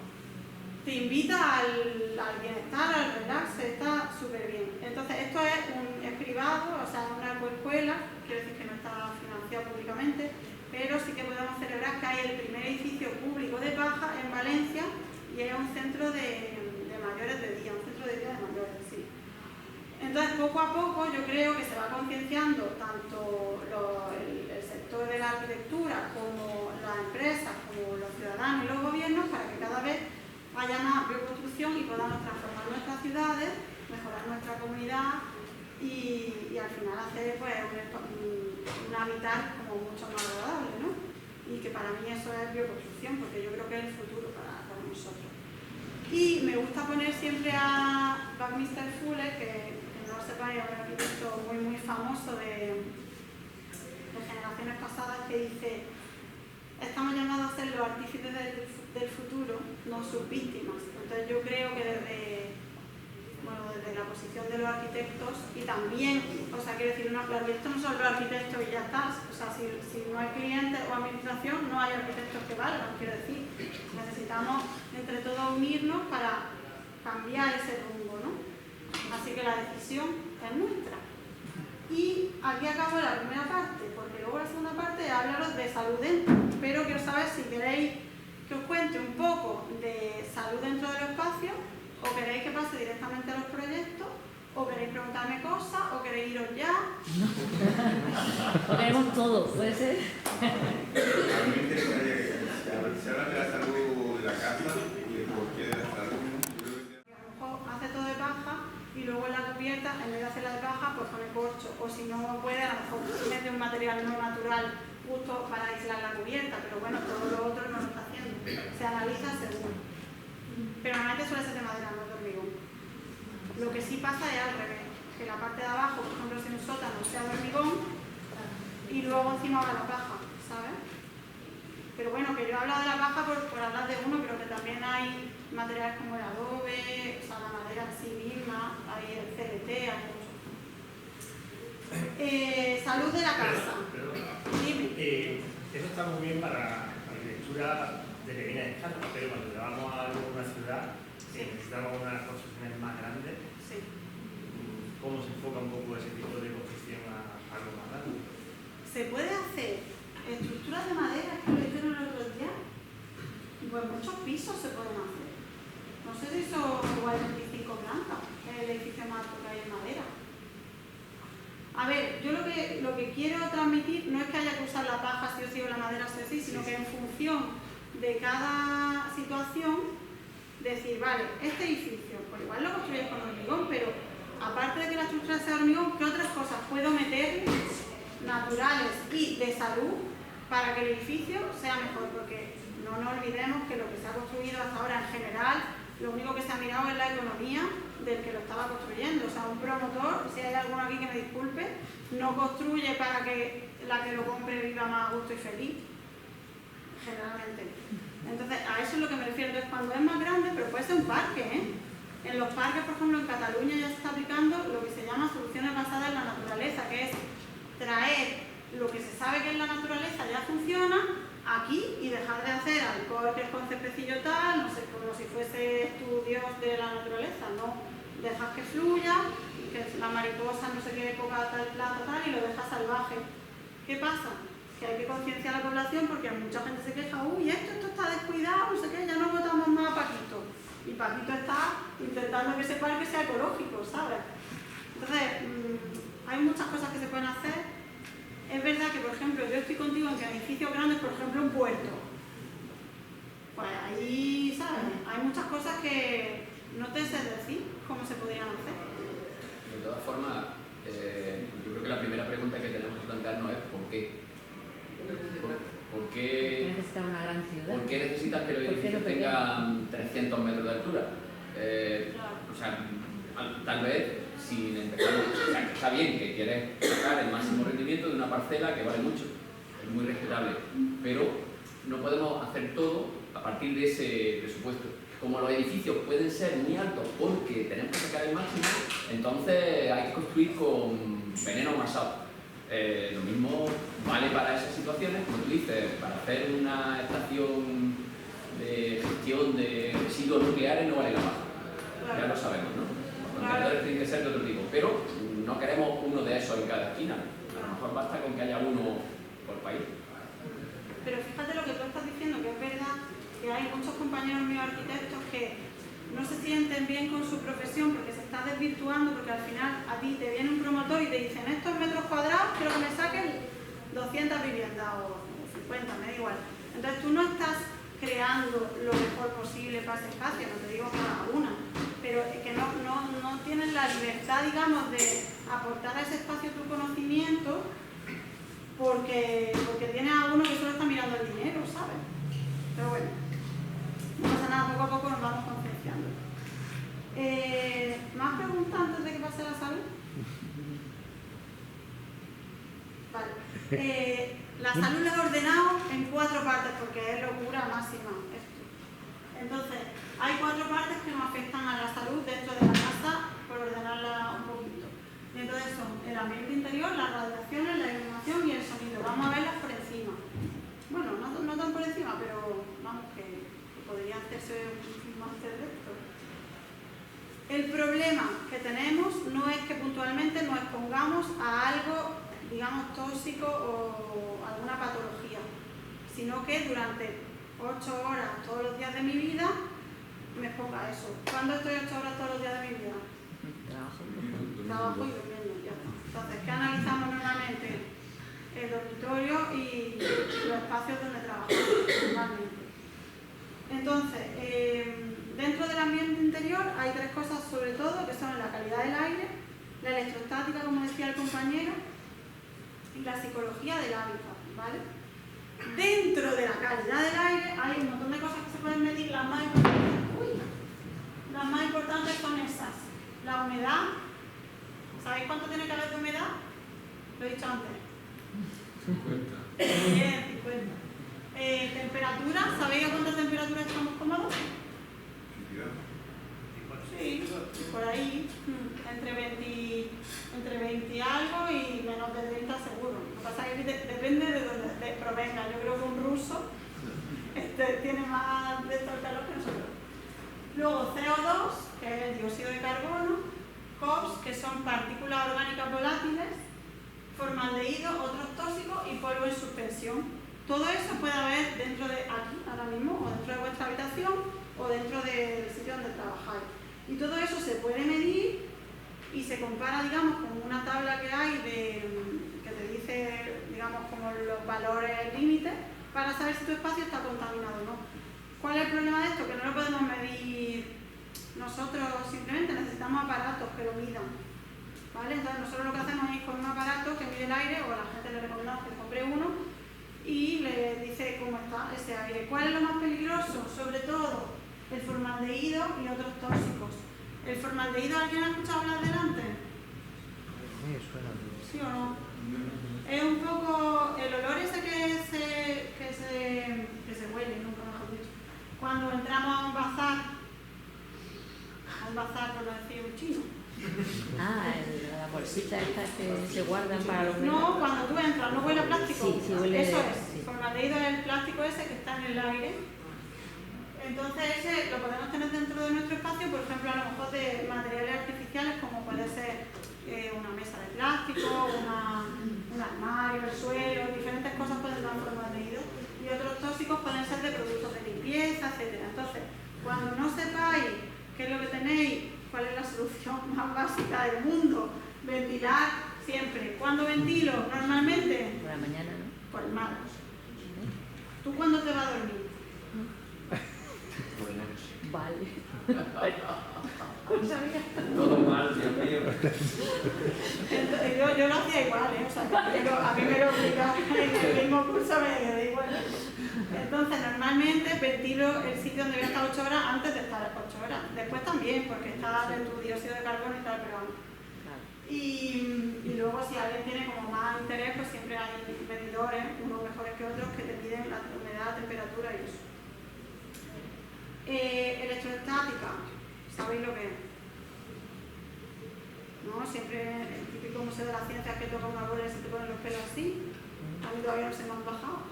te invita al bienestar, al relax, está súper bien. Entonces esto es privado, o sea, es una ecoescuela, quiere decir que no está financiado públicamente, pero sí que podemos celebrar que hay el primer edificio público de paja en Valencia y es un centro de mayores de día, un centro de día de mayores, sí. Entonces, poco a poco yo creo que se va concienciando tanto el sector de la arquitectura como las empresas, como los ciudadanos y los gobiernos, para que cada vez haya más bioconstrucción y podamos transformar nuestras ciudades, mejorar nuestra comunidad y al final hacer pues, un hábitat como mucho más agradable, ¿no? Y que para mí eso es bioconstrucción, porque yo creo que es el futuro para nosotros. Y me gusta poner siempre a Buckminster Fuller, que no lo sepáis, es un arquitecto muy famoso de generaciones pasadas, que dice: estamos llamados a ser los artífices del futuro, no sus víctimas. Entonces yo creo que desde la posición de los arquitectos y también, o sea, quiero decir, los arquitectos no son los arquitectos y ya está, o sea, si no hay clientes o administración, no hay arquitectos que valgan, quiero decir, necesitamos entre todos unirnos para cambiar ese rumbo, ¿no? Así que la decisión es nuestra. Y aquí acabo la primera parte, porque luego la segunda parte es hablaros de salud dentro, pero quiero saber si queréis que os cuente un poco de salud dentro del espacio, o queréis que pase directamente a los proyectos, o queréis preguntarme cosas, o queréis iros ya. Lo queremos todo, ¿puede ser? A mí me interesaría que se habla de la salud de la casa y el porqué de la salud. A lo mejor hace todo de paja y luego en la cubierta, en vez de hacerla de paja, pues pone corcho, o si no puede, a lo mejor mete un material no natural justo para aislar la cubierta, pero bueno, todo lo otro no lo está haciendo. Se analiza según. Pero normalmente suele ser de madera, no de hormigón. Lo que sí pasa es al revés, que la parte de abajo, por ejemplo, si un sótano sea de hormigón y luego encima va la paja, ¿sabes? Pero bueno, que yo he hablado de la paja por hablar de uno, pero que también hay materiales como el adobe, o sea, la madera en sí misma, hay el CLT, hay muchos. Salud de la casa. Dime. Eso está muy bien para arquitectura de pequeña escala, pero cuando llevamos a una ciudad, necesitamos unas construcciones más grandes. Sí. ¿Cómo se enfoca un poco ese tipo de construcción a algo más grande? Se puede hacer estructuras de madera, que lo hicieron el otro día, pues muchos pisos se pueden hacer. No sé si son igual 25 plantas, es el edificio más alto que hay en madera. A ver, yo lo que quiero transmitir no es que haya que usar la paja sí o sí o la madera sí o sí, sino que en función de cada situación decir, vale, este edificio, pues igual lo construyes con hormigón, pero aparte de que la estructura sea hormigón, ¿qué otras cosas puedo meter naturales y de salud para que el edificio sea mejor? Porque no nos olvidemos que lo que se ha construido hasta ahora en general, lo único que se ha mirado es la economía del que lo estaba construyendo. O sea, un promotor, si hay alguno aquí que me disculpe, no construye para que la que lo compre viva más a gusto y feliz, generalmente. Entonces, a eso es lo que me refiero. Entonces, cuando es más grande, pero puede ser un parque, ¿eh? En los parques, por ejemplo, en Cataluña ya se está aplicando lo que se llama soluciones basadas en la naturaleza, que es traer lo que se sabe que en la naturaleza ya funciona aquí y dejar de hacer alcohol que es con cepecillo tal, no sé, como si fuese tu dios de la naturaleza, no. dejas que fluya, que la mariposa no se quede pegada al plato tal, y lo dejas salvaje. ¿Qué pasa? Que hay que concienciar a la población porque mucha gente se queja, uy, esto está descuidado, no sé qué, ya no votamos más a Paquito. Y Paquito está intentando que ese parque sea ecológico, ¿sabes? Entonces, hay muchas cosas que se pueden hacer. Es verdad que, por ejemplo, yo estoy contigo en que edificios grandes, por ejemplo, un puerto. Pues ahí, ¿sabes? Hay muchas cosas que no te sé decir cómo se podrían hacer. De todas formas, yo creo que la primera pregunta que tenemos que plantearnos es ¿por qué? ¿Por qué necesitas una gran ciudad? ¿Por qué necesitas que los edificios tengan 300 metros de altura? O sea, tal vez sin empezar, o sea, está bien que quieres sacar el máximo rendimiento de una parcela que vale mucho, es muy respetable, pero no podemos hacer todo a partir de ese presupuesto. Como los edificios pueden ser muy altos porque tenemos que sacar el máximo, entonces hay que construir con veneno masado. Lo mismo vale para esas situaciones, como tú dices, para hacer una estación de gestión de residuos nucleares no vale la pena. Ya lo sabemos, ¿no? Los contenedores tienen que ser de otro tipo, pero no queremos uno de esos en cada esquina. A lo mejor basta con que haya uno por país. Pero fíjate lo que tú estás diciendo, que es verdad que hay muchos compañeros míos arquitectos que no se sienten bien con su profesión porque se está desvirtuando, porque al final a ti te viene un promotor y te dicen estos metros cuadrados quiero que me saquen 200 viviendas o 50, me da igual. Entonces tú no estás creando lo mejor posible para ese espacio, no te digo cada una, pero es que no tienes la libertad, digamos, de aportar a ese espacio tu conocimiento porque tienes a uno que solo está mirando el dinero, ¿sabes? Pero bueno, no pasa nada, poco a poco nos vamos concienciando. ¿Más preguntas antes de que pase la salud? Vale. La salud la he ordenado en 4 partes porque es locura máxima esto. Entonces, hay 4 partes que nos afectan a la salud dentro de la casa, por ordenarla un poquito. Y entonces son el ambiente interior, las radiaciones, la iluminación y el sonido. Vamos a verlas por encima. Bueno, no tan por encima, pero vamos que podría hacerse un máster de esto. El problema que tenemos no es que puntualmente nos expongamos a algo, digamos, tóxico o alguna patología, sino que durante 8 horas todos los días de mi vida me exponga a eso. ¿Cuándo estoy 8 horas todos los días de mi vida? Trabajo y durmiendo, ya está. Entonces, ¿qué analizamos normalmente? El dormitorio y los espacios donde trabajamos normalmente. Entonces, dentro del ambiente interior hay 3 cosas sobre todo, que son la calidad del aire, la electrostática, como decía el compañero, y la psicología del hábitat, ¿vale? Dentro de la calidad del aire hay un montón de cosas que se pueden medir, las más importantes son esas. La humedad, ¿sabéis cuánto tiene que haber de humedad? Lo he dicho antes. 50. Bien, 50. Temperatura, ¿sabéis a cuánta temperatura estamos cómodos? Sí, por ahí, entre 20 y algo y menos de 30 seguro. Lo que pasa es que depende de dónde provenga. Yo creo que un ruso tiene más de todo el calor que nosotros. Luego CO2, que es el dióxido de carbono, COPS, que son partículas orgánicas volátiles, formaldehído, otros tóxicos y polvo en suspensión. Todo eso puede haber dentro de aquí, ahora mismo, o dentro de vuestra habitación, o dentro del sitio donde trabajáis. Y todo eso se puede medir y se compara, digamos, con una tabla que hay que te dice, digamos, como los valores límites para saber si tu espacio está contaminado o no. ¿Cuál es el problema de esto? Que no lo podemos medir nosotros, simplemente necesitamos aparatos que lo midan. ¿Vale? Entonces nosotros lo que hacemos es con un aparato que mide el aire, o a la gente le recomendamos que compre uno y le dice cómo está ese aire. ¿Cuál es lo más peligroso? Sobre todo el formaldehído y otros tóxicos. ¿El formaldehído alguien ha escuchado hablar delante? ¿Sí o no? Es un poco el olor ese que se huele, nunca mejor dicho. Cuando entramos a un bazar, por no decir un chino. La bolsita esta que se guardan para los No, cuando tú entras, no huele a plástico. Sí, huele. Eso es. Sí. Formaldehído es el plástico ese que está en el aire. Entonces ese lo podemos tener dentro de nuestro espacio, por ejemplo, a lo mejor de materiales artificiales como puede ser una mesa de plástico, un armario, el suelo, diferentes cosas pueden dar forma de tejido y otros tóxicos pueden ser de productos de limpieza, etc. Entonces, cuando no sepáis qué es lo que tenéis, cuál es la solución más básica del mundo, ventilar siempre. ¿Cuándo ventilo? Normalmente Por la mañana, ¿no? por el mar. ¿Tú cuándo te vas a dormir? Vale. No sabía. Todo mal, Dios mío. Entonces, yo lo hacía igual, ¿eh? O sea, a mí me lo obligaban en el mismo curso, me quedé igual. Entonces, normalmente ventilo el sitio donde voy a estar 8 horas antes de estar 8 horas. Después también, porque está en tu dióxido de carbono y tal, pero vamos. Y luego, si alguien tiene como más interés, pues siempre hay medidores, unos mejores que otros, que te miden la humedad, temperatura y eso. Electroestática, ¿sabéis lo que es? ¿No? Siempre el típico museo de la ciencia que toca una bola y se te ponen los pelos así. A mí todavía no se me han bajado.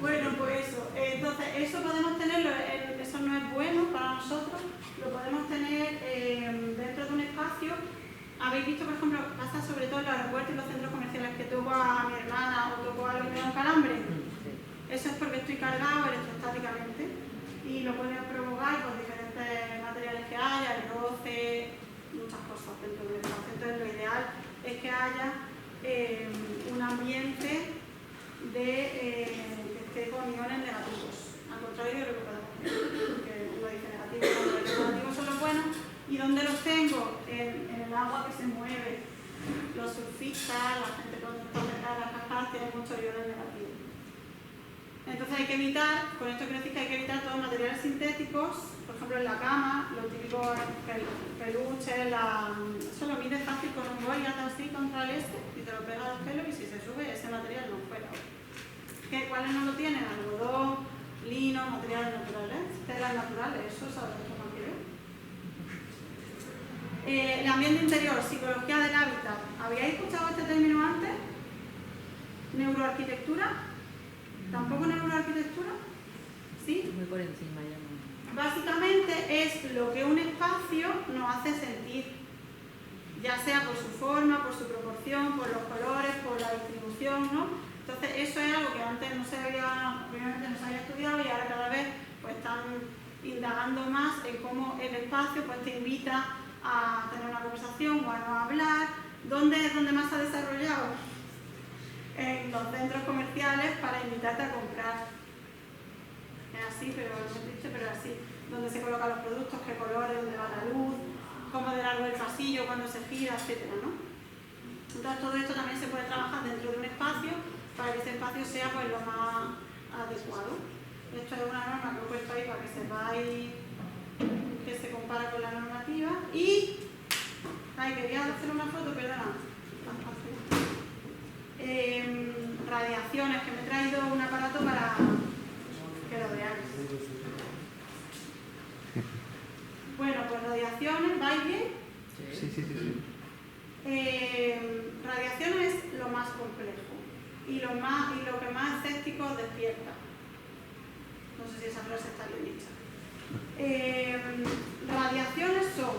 Bueno, pues eso. Entonces, eso podemos tenerlo, eso no es bueno para nosotros, lo podemos tener dentro de un espacio. Habéis visto, por ejemplo, pasa sobre todo en los aeropuertos y los centros comerciales que toco a mi hermana o toco a los que me dan calambre. Eso es porque estoy cargado electrostáticamente y lo pueden provocar por diferentes materiales que haya, el roce, muchas cosas dentro del espacio. Entonces, lo ideal es que haya un ambiente que esté con iones negativos, al contrario de lo que podemos ver, porque uno dice negativo, cuando los negativos son los buenos. ¿Y dónde los tengo? En el agua que se mueve. Los surfistas, la gente cuando está cerca de las cascadas tiene muchos iones negativos. Entonces hay que evitar, con esto quiero decir que hay que evitar todos los materiales sintéticos, por ejemplo en la cama, los típicos peluches, eso lo mides fácil con un boli, así contra el y te lo pega a los pelos y si se sube ese material no fuera. ¿Cuáles no lo tienen? Algodón, lino, materiales naturales, telas naturales, eso sabes lo que más que ver. El ambiente interior, psicología del hábitat. ¿Habíais escuchado este término antes? Neuroarquitectura. ¿Tampoco neuroarquitectura? ¿Sí? Muy por encima ya no. Básicamente es lo que un espacio nos hace sentir, ya sea por su forma, por su proporción, por los colores, por la distribución, ¿no? Entonces eso es algo que antes no se había, obviamente no se había estudiado y ahora cada vez pues están indagando más en cómo el espacio pues te invita a tener una conversación o a no hablar. ¿Dónde es donde más se ha desarrollado? En los centros comerciales para invitarte a comprar. Es así, pero no he dicho, pero así. Donde se colocan los productos, qué colores, dónde va la luz, cómo de largo el pasillo, cuando se gira, etcétera, ¿no? Entonces todo esto también se puede trabajar dentro de un espacio para que ese espacio sea pues lo más adecuado. Esto es una norma que he puesto ahí para que sepáis que se compara con la normativa. Y quería hacer una foto, perdona. Radiaciones, que me he traído un aparato para que lo veáis. Bueno, pues radiaciones, ¿vais bien? Sí. Radiaciones es lo más complejo y lo que más escépticos despierta. No sé si esa frase está bien dicha. Radiaciones son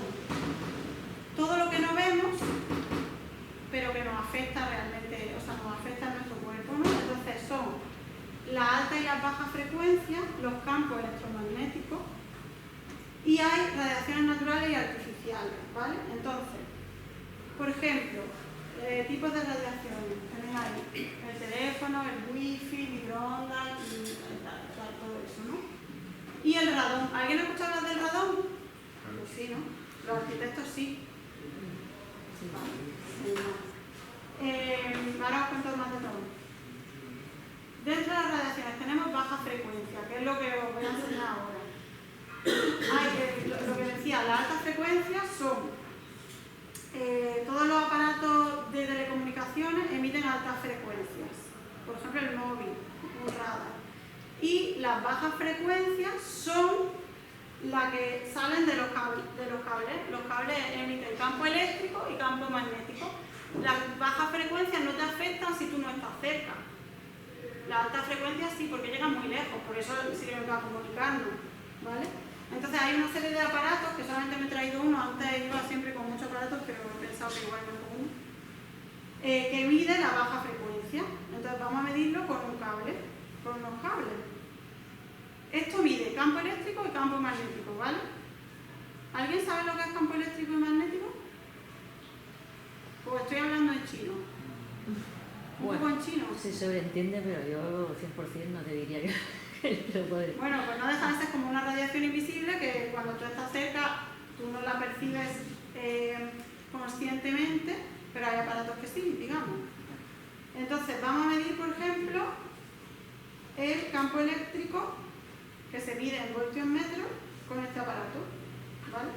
todo lo que no vemos, pero que nos afecta realmente, o sea, nos afecta a nuestro cuerpo, ¿no? Entonces son la alta y la baja frecuencia, los campos electromagnéticos, y hay radiaciones naturales y artificiales, ¿vale? Entonces, por ejemplo, tipos de radiaciones, tenéis ahí el teléfono, el wifi, microondas y todo eso, ¿no? Y el radón, ¿alguien ha escuchado hablar del radón? Pues sí, ¿no? Los arquitectos sí. Ahora os cuento más de todo. Dentro de las radiaciones tenemos baja frecuencia, que es lo que os voy a enseñar ahora. Lo que decía, las altas frecuencias son todos los aparatos de telecomunicaciones emiten altas frecuencias, por ejemplo el móvil, un radar. Y las bajas frecuencias son las que salen de los cables. Los cables emiten campo eléctrico y campo magnético. Las bajas frecuencias no te afectan si tú no estás cerca. La alta frecuencia sí, porque llegan muy lejos, por eso sirven para comunicarnos, ¿vale? Entonces hay una serie de aparatos, que solamente me he traído uno, antes iba siempre con muchos aparatos, pero he pensado que igual no con uno, que mide la baja frecuencia. Entonces vamos a medirlo con un cable, con unos cables. Esto mide campo eléctrico y campo magnético, ¿vale? ¿Alguien sabe lo que es campo eléctrico y magnético? Pues estoy hablando en chino. Un poco en chino. Se sobreentiende, pero yo 100% no te diría que lo puedo decir. Bueno, pues no deja de ser como una radiación invisible que cuando tú estás cerca, tú no la percibes conscientemente, pero hay aparatos que sí, digamos. Entonces, vamos a medir, por ejemplo, el campo eléctrico que se mide en voltios metros con este aparato, ¿vale?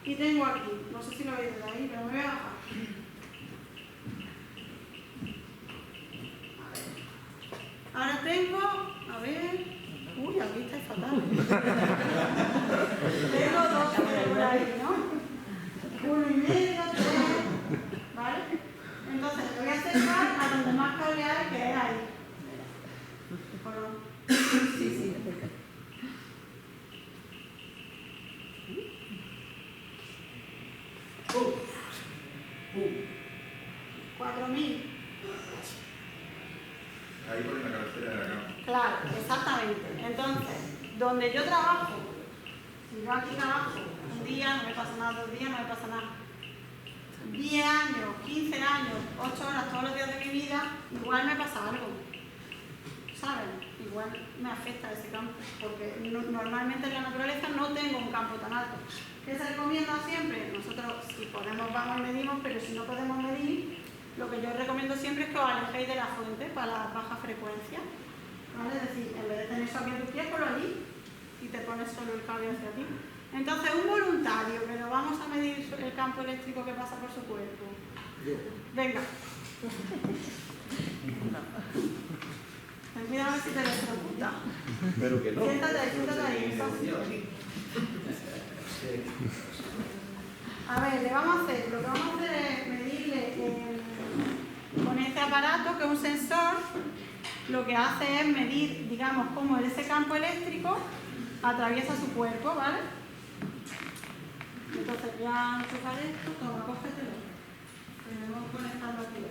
Y tengo aquí, no sé si lo veis desde ahí, pero me voy a bajar. Ahora tengo, a ver, uy, aquí está fatal. Tengo 12 por ahí, ¿no? 1,5, 3, ¿vale? Entonces me voy a acercar a donde más cable hay, que es ahí. ¿O no? Sí, acerca. 4.000. Ahí ponen la cabecera de la cama. Claro, exactamente. Entonces, donde yo trabajo, si yo aquí trabajo un día, no me pasa nada, 2 días, no me pasa nada. 10 años, 15 años, 8 horas todos los días de mi vida, igual me pasa algo. ¿Saben? Igual me afecta ese campo, porque normalmente en la naturaleza no tengo un campo tan alto. ¿Qué se recomienda siempre? Nosotros, si podemos, vamos y medimos, pero si no podemos medir, lo que yo recomiendo siempre es que os alejéis de la fuente para la baja frecuencia. ¿Vale? Es decir, en vez de tener eso aquí en tus pies, ponlo allí y te pones solo el cable hacia ti. Entonces, un voluntario, pero vamos a medir el campo eléctrico que pasa por su cuerpo. Venga. Ten cuidado si te electrocuta. Pero que no. Siéntate ahí, fácil. A ver, le vamos a hacer, lo que vamos a hacer es medirle con este aparato, que es un sensor, lo que hace es medir, digamos, cómo ese campo eléctrico atraviesa su cuerpo, ¿vale? Entonces ya enchufar esto, toma, cógetelo. Tenemos que conectarlo aquí.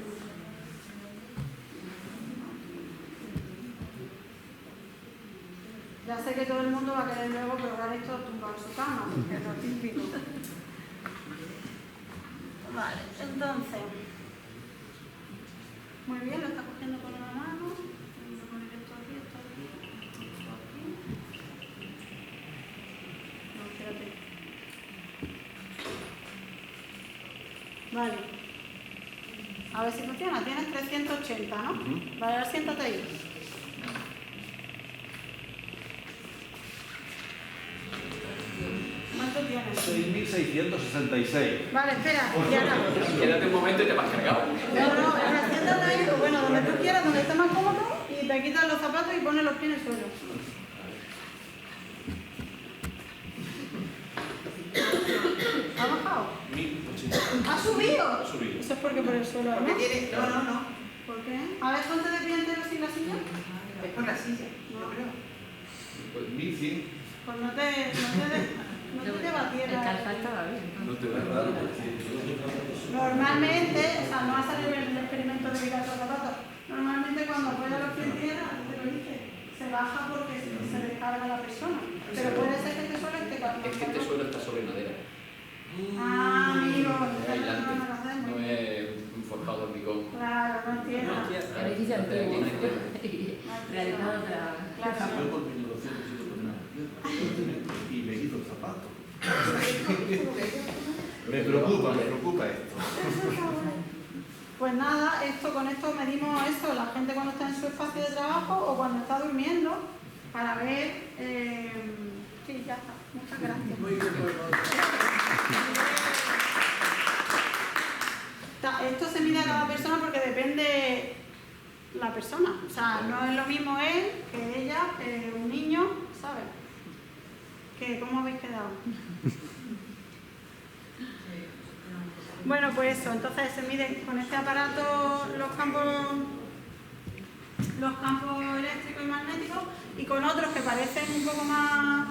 Ya sé que todo el mundo va a querer luego probar esto tumbado en su cama, porque es lo típico. Vale, entonces, muy bien, lo está cogiendo con una mano. Vamos a poner esto aquí, esto aquí. No, espérate. Vale. A ver si funciona. Tienes 380, ¿no? Vale, ahora siéntate ahí. ¿Cuánto tienes? 6.666. Vale, espera, y ahora. Quédate un momento y te vas cargado. No, ahora siéntate ahí, o bueno, donde tú quieras, donde estés más cómodo, y te quitas los zapatos y pones los pies en el suelo. ¿Ha bajado? 1.080. ¿Ha subido? Ha subido. Eso es porque por el suelo, ¿no? Porque tiene... No. ¿Por qué? A ver, ponte de pie entero sin la silla. Es por la silla, yo creo. Pues 1.100. Pues no te lleva a El tierra. calza estaba bien. No te da raro. Normalmente, o sea, no ha salido el experimento de quitar los zapatos. Normalmente cuando apoya los pies en tierra, te lo dice, se baja porque se descarga la persona. Pero puede ser que este suelo esté cambiando. Es que este suelo está sobre madera. Ah, amigo, No es no aislante, lo hacemos. no es un forjado de hormigón. Claro, no entiendo. El edificio antiguo. Realizado otra. Claro. Yo porque no lo sé, me siento con nada. Y me quito el zapato. Me preocupa esto. Pues nada, con esto medimos eso, la gente cuando está en su espacio de trabajo o cuando está durmiendo, para ver... sí, ya está. Muchas gracias. Muy bien, Esto se mide a cada persona porque depende la persona. O sea, no es lo mismo él que ella, un niño, ¿sabes? ¿Cómo habéis quedado? Bueno, pues eso, entonces se mide con este aparato los campos los campos eléctricos y magnéticos, y con otros que parecen un poco más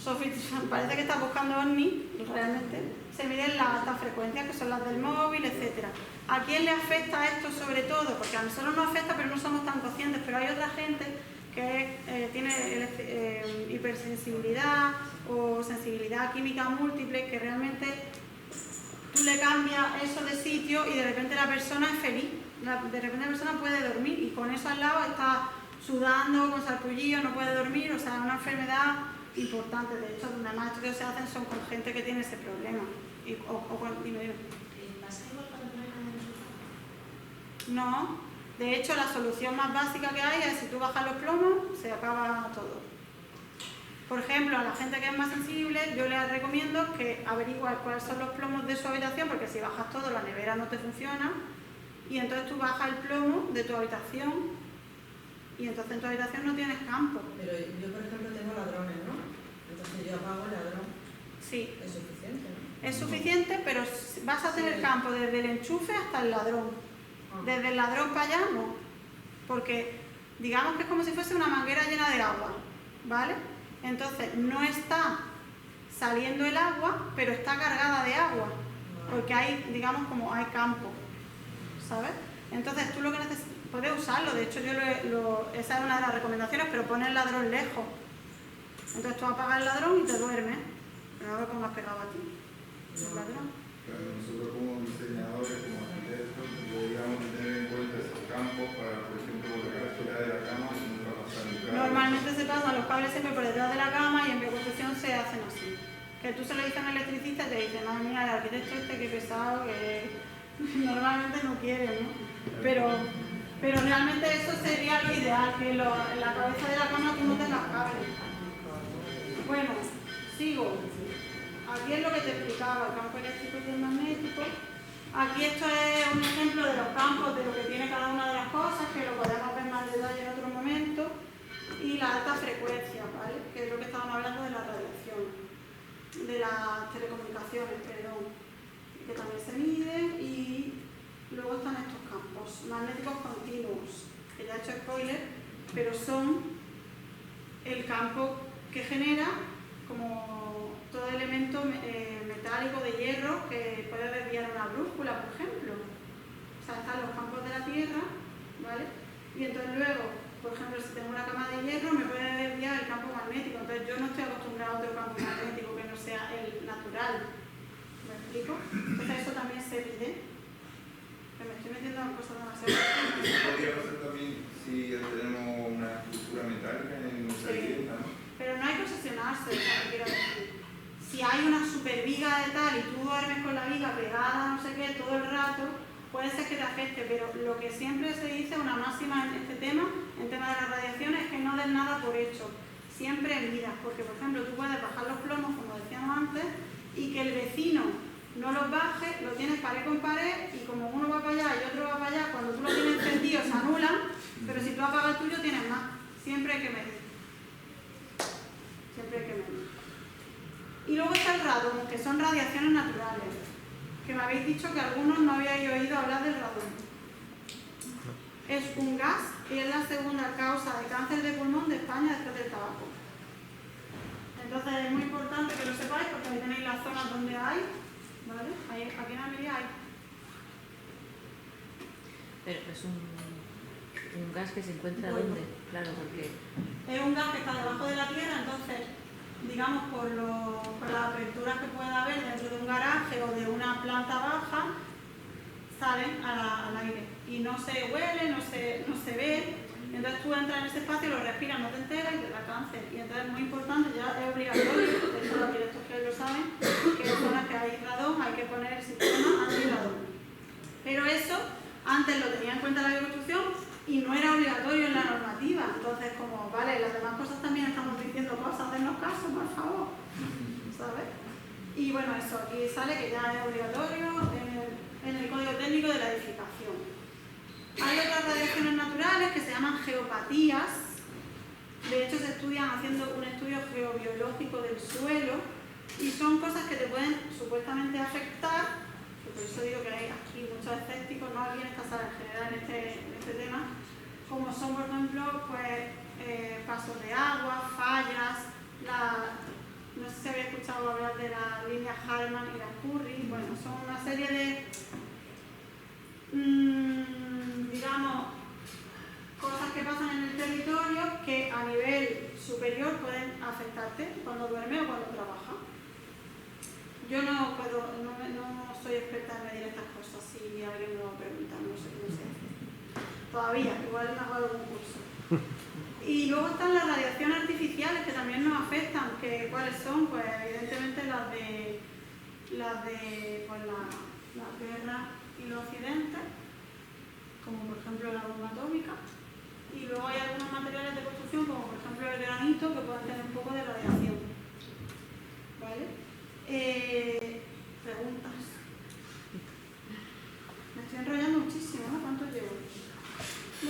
sofisticados, parece que estás buscando ovni, realmente, se miden las altas frecuencias, que son las del móvil, etc. ¿A quién le afecta esto sobre todo? Porque a nosotros nos afecta, pero no somos tan conscientes, pero hay otra gente que tiene hipersensibilidad o sensibilidad química múltiple, que realmente tú le cambias eso de sitio y de repente la persona es feliz. De repente la persona puede dormir y con eso al lado está sudando, con sarpullido, no puede dormir, o sea, es una enfermedad importante. De hecho, donde más estudios se hacen son con gente que tiene ese problema. Dime. No, de hecho la solución más básica que hay es si tú bajas los plomos, se acaba todo. Por ejemplo, a la gente que es más sensible, yo les recomiendo que averigües cuáles son los plomos de su habitación, porque si bajas todo, la nevera no te funciona, y entonces tú bajas el plomo de tu habitación, y entonces en tu habitación no tienes campo. Pero yo, por ejemplo, tengo ladrones, ¿no? Entonces yo apago el ladrón. Sí. Es suficiente, ¿no? Es suficiente, pero vas a tener campo desde el enchufe hasta el ladrón. Desde el ladrón para allá, no. Porque digamos que es como si fuese una manguera llena de agua, ¿vale? Entonces no está saliendo el agua, pero está cargada de agua. Porque hay, digamos, como hay campo, ¿sabes? Entonces tú lo que necesitas, puedes usarlo, de hecho esa es una de las recomendaciones, pero pon el ladrón lejos. Entonces tú apagas el ladrón y te duermes, pero no lo pongas pegado a ti. El ladrón. Claro, nosotros como diseñadores, como arquitectos, deberíamos tener en cuenta esos campos para, por ejemplo, volver a fuera de la cama y nunca pasar el cable. Normalmente se pasan los cables siempre por detrás de la cama y en bioconstrucción se hacen así. Que tú se lo dices a un electricista y te dice, madre mía, el arquitecto este que pesado, que normalmente no quiere, ¿no? Pero realmente eso sería lo ideal, que en la cabeza de la cama tú no tengas cables. Bueno, sigo. Aquí es lo que te explicaba, el campo eléctrico y el magnético. Aquí esto es un ejemplo de los campos, de lo que tiene cada una de las cosas, que lo podemos ver más en detalle en otro momento. Y la alta frecuencia, ¿vale? Que es lo que estábamos hablando de la radiación, de las telecomunicaciones, perdón, que también se miden. Y luego están estos campos magnéticos continuos, que ya he hecho spoiler, pero son el campo que genera como todo elemento metálico de hierro que puede desviar una brújula, por ejemplo. O sea, están los campos de la Tierra, ¿vale? Y entonces luego, por ejemplo, si tengo una cama de hierro, me puede desviar el campo magnético. Entonces yo no estoy acostumbrado a otro campo magnético que no sea el natural. ¿Me explico? Entonces eso también se mide. Que me estoy metiendo en cosas demasiado. Podría pasar también si tenemos una estructura metálica en nuestra vivienda, ¿no? Pero no hay que obsesionarse, o sea, quiero decir. Si hay una super viga de tal y tú duermes con la viga pegada, no sé qué, todo el rato, puede ser que te afecte, pero lo que siempre se dice, una máxima en este tema, en tema de la radiación, es que no des nada por hecho. Siempre midas, porque por ejemplo tú puedes bajar los plomos, como decíamos antes, y que el vecino no los baje, lo tienes pared con pared, y como uno va para allá y otro va para allá, cuando tú lo tienes encendido se anulan, pero si tú apagas el tuyo tienes más. Siempre hay que medir. Siempre hay que medir. Y luego está el radón, que son radiaciones naturales, que me habéis dicho que algunos no habíais oído hablar del radón. Es un gas y es la segunda causa de cáncer de pulmón de España después del tabaco. Entonces es muy importante que lo sepáis porque ahí tenéis las zonas donde hay, ¿vale? Aquí en Almería hay. Pero es un gas que se encuentra ¿dónde? Claro, porque... Es un gas que está debajo de la tierra, entonces... digamos, por las aperturas que pueda haber dentro de un garaje o de una planta baja, salen al aire y no se huele, no se ve. Entonces tú entras en ese espacio, lo respiras, no te enteras y te da cáncer. Y entonces es muy importante, ya es obligatorio, de hecho los arquitectos que lo saben, que en zonas que hay radón hay que poner el sistema antirradón. Pero eso antes lo tenía en cuenta la bioconstrucción y no era obligatorio en la normativa. Entonces, como, vale, las demás cosas también estamos diciendo cosas, hacernos caso, por favor, ¿sabes? Y bueno, eso, aquí sale que ya es obligatorio en el Código Técnico de la Edificación. Hay otras radiaciones naturales que se llaman geopatías. De hecho, se estudian haciendo un estudio geobiológico del suelo y son cosas que te pueden supuestamente afectar. Por eso digo que hay aquí muchos escépticos, no aquí en esta sala en general, en este tema, como son, por ejemplo, pues, pasos de agua, fallas, no sé si habéis escuchado hablar de las líneas Harman y las Curry. Bueno, son una serie de, digamos, cosas que pasan en el territorio que a nivel superior pueden afectarte cuando duermes o cuando trabajas. Yo no soy experta en medir estas cosas, si alguien me lo pregunta, no sé cómo se hace. Todavía, igual me hago algún curso. Y luego están las radiaciones artificiales que también nos afectan, que ¿cuáles son? Pues evidentemente las de pues, la guerra y los accidentes, como por ejemplo la bomba atómica. Y luego hay algunos materiales de construcción, como por ejemplo el granito, que pueden tener un poco de radiación. ¿Vale? Preguntas. Me estoy enrollando muchísimo, ¿no? ¿Cuánto llevo?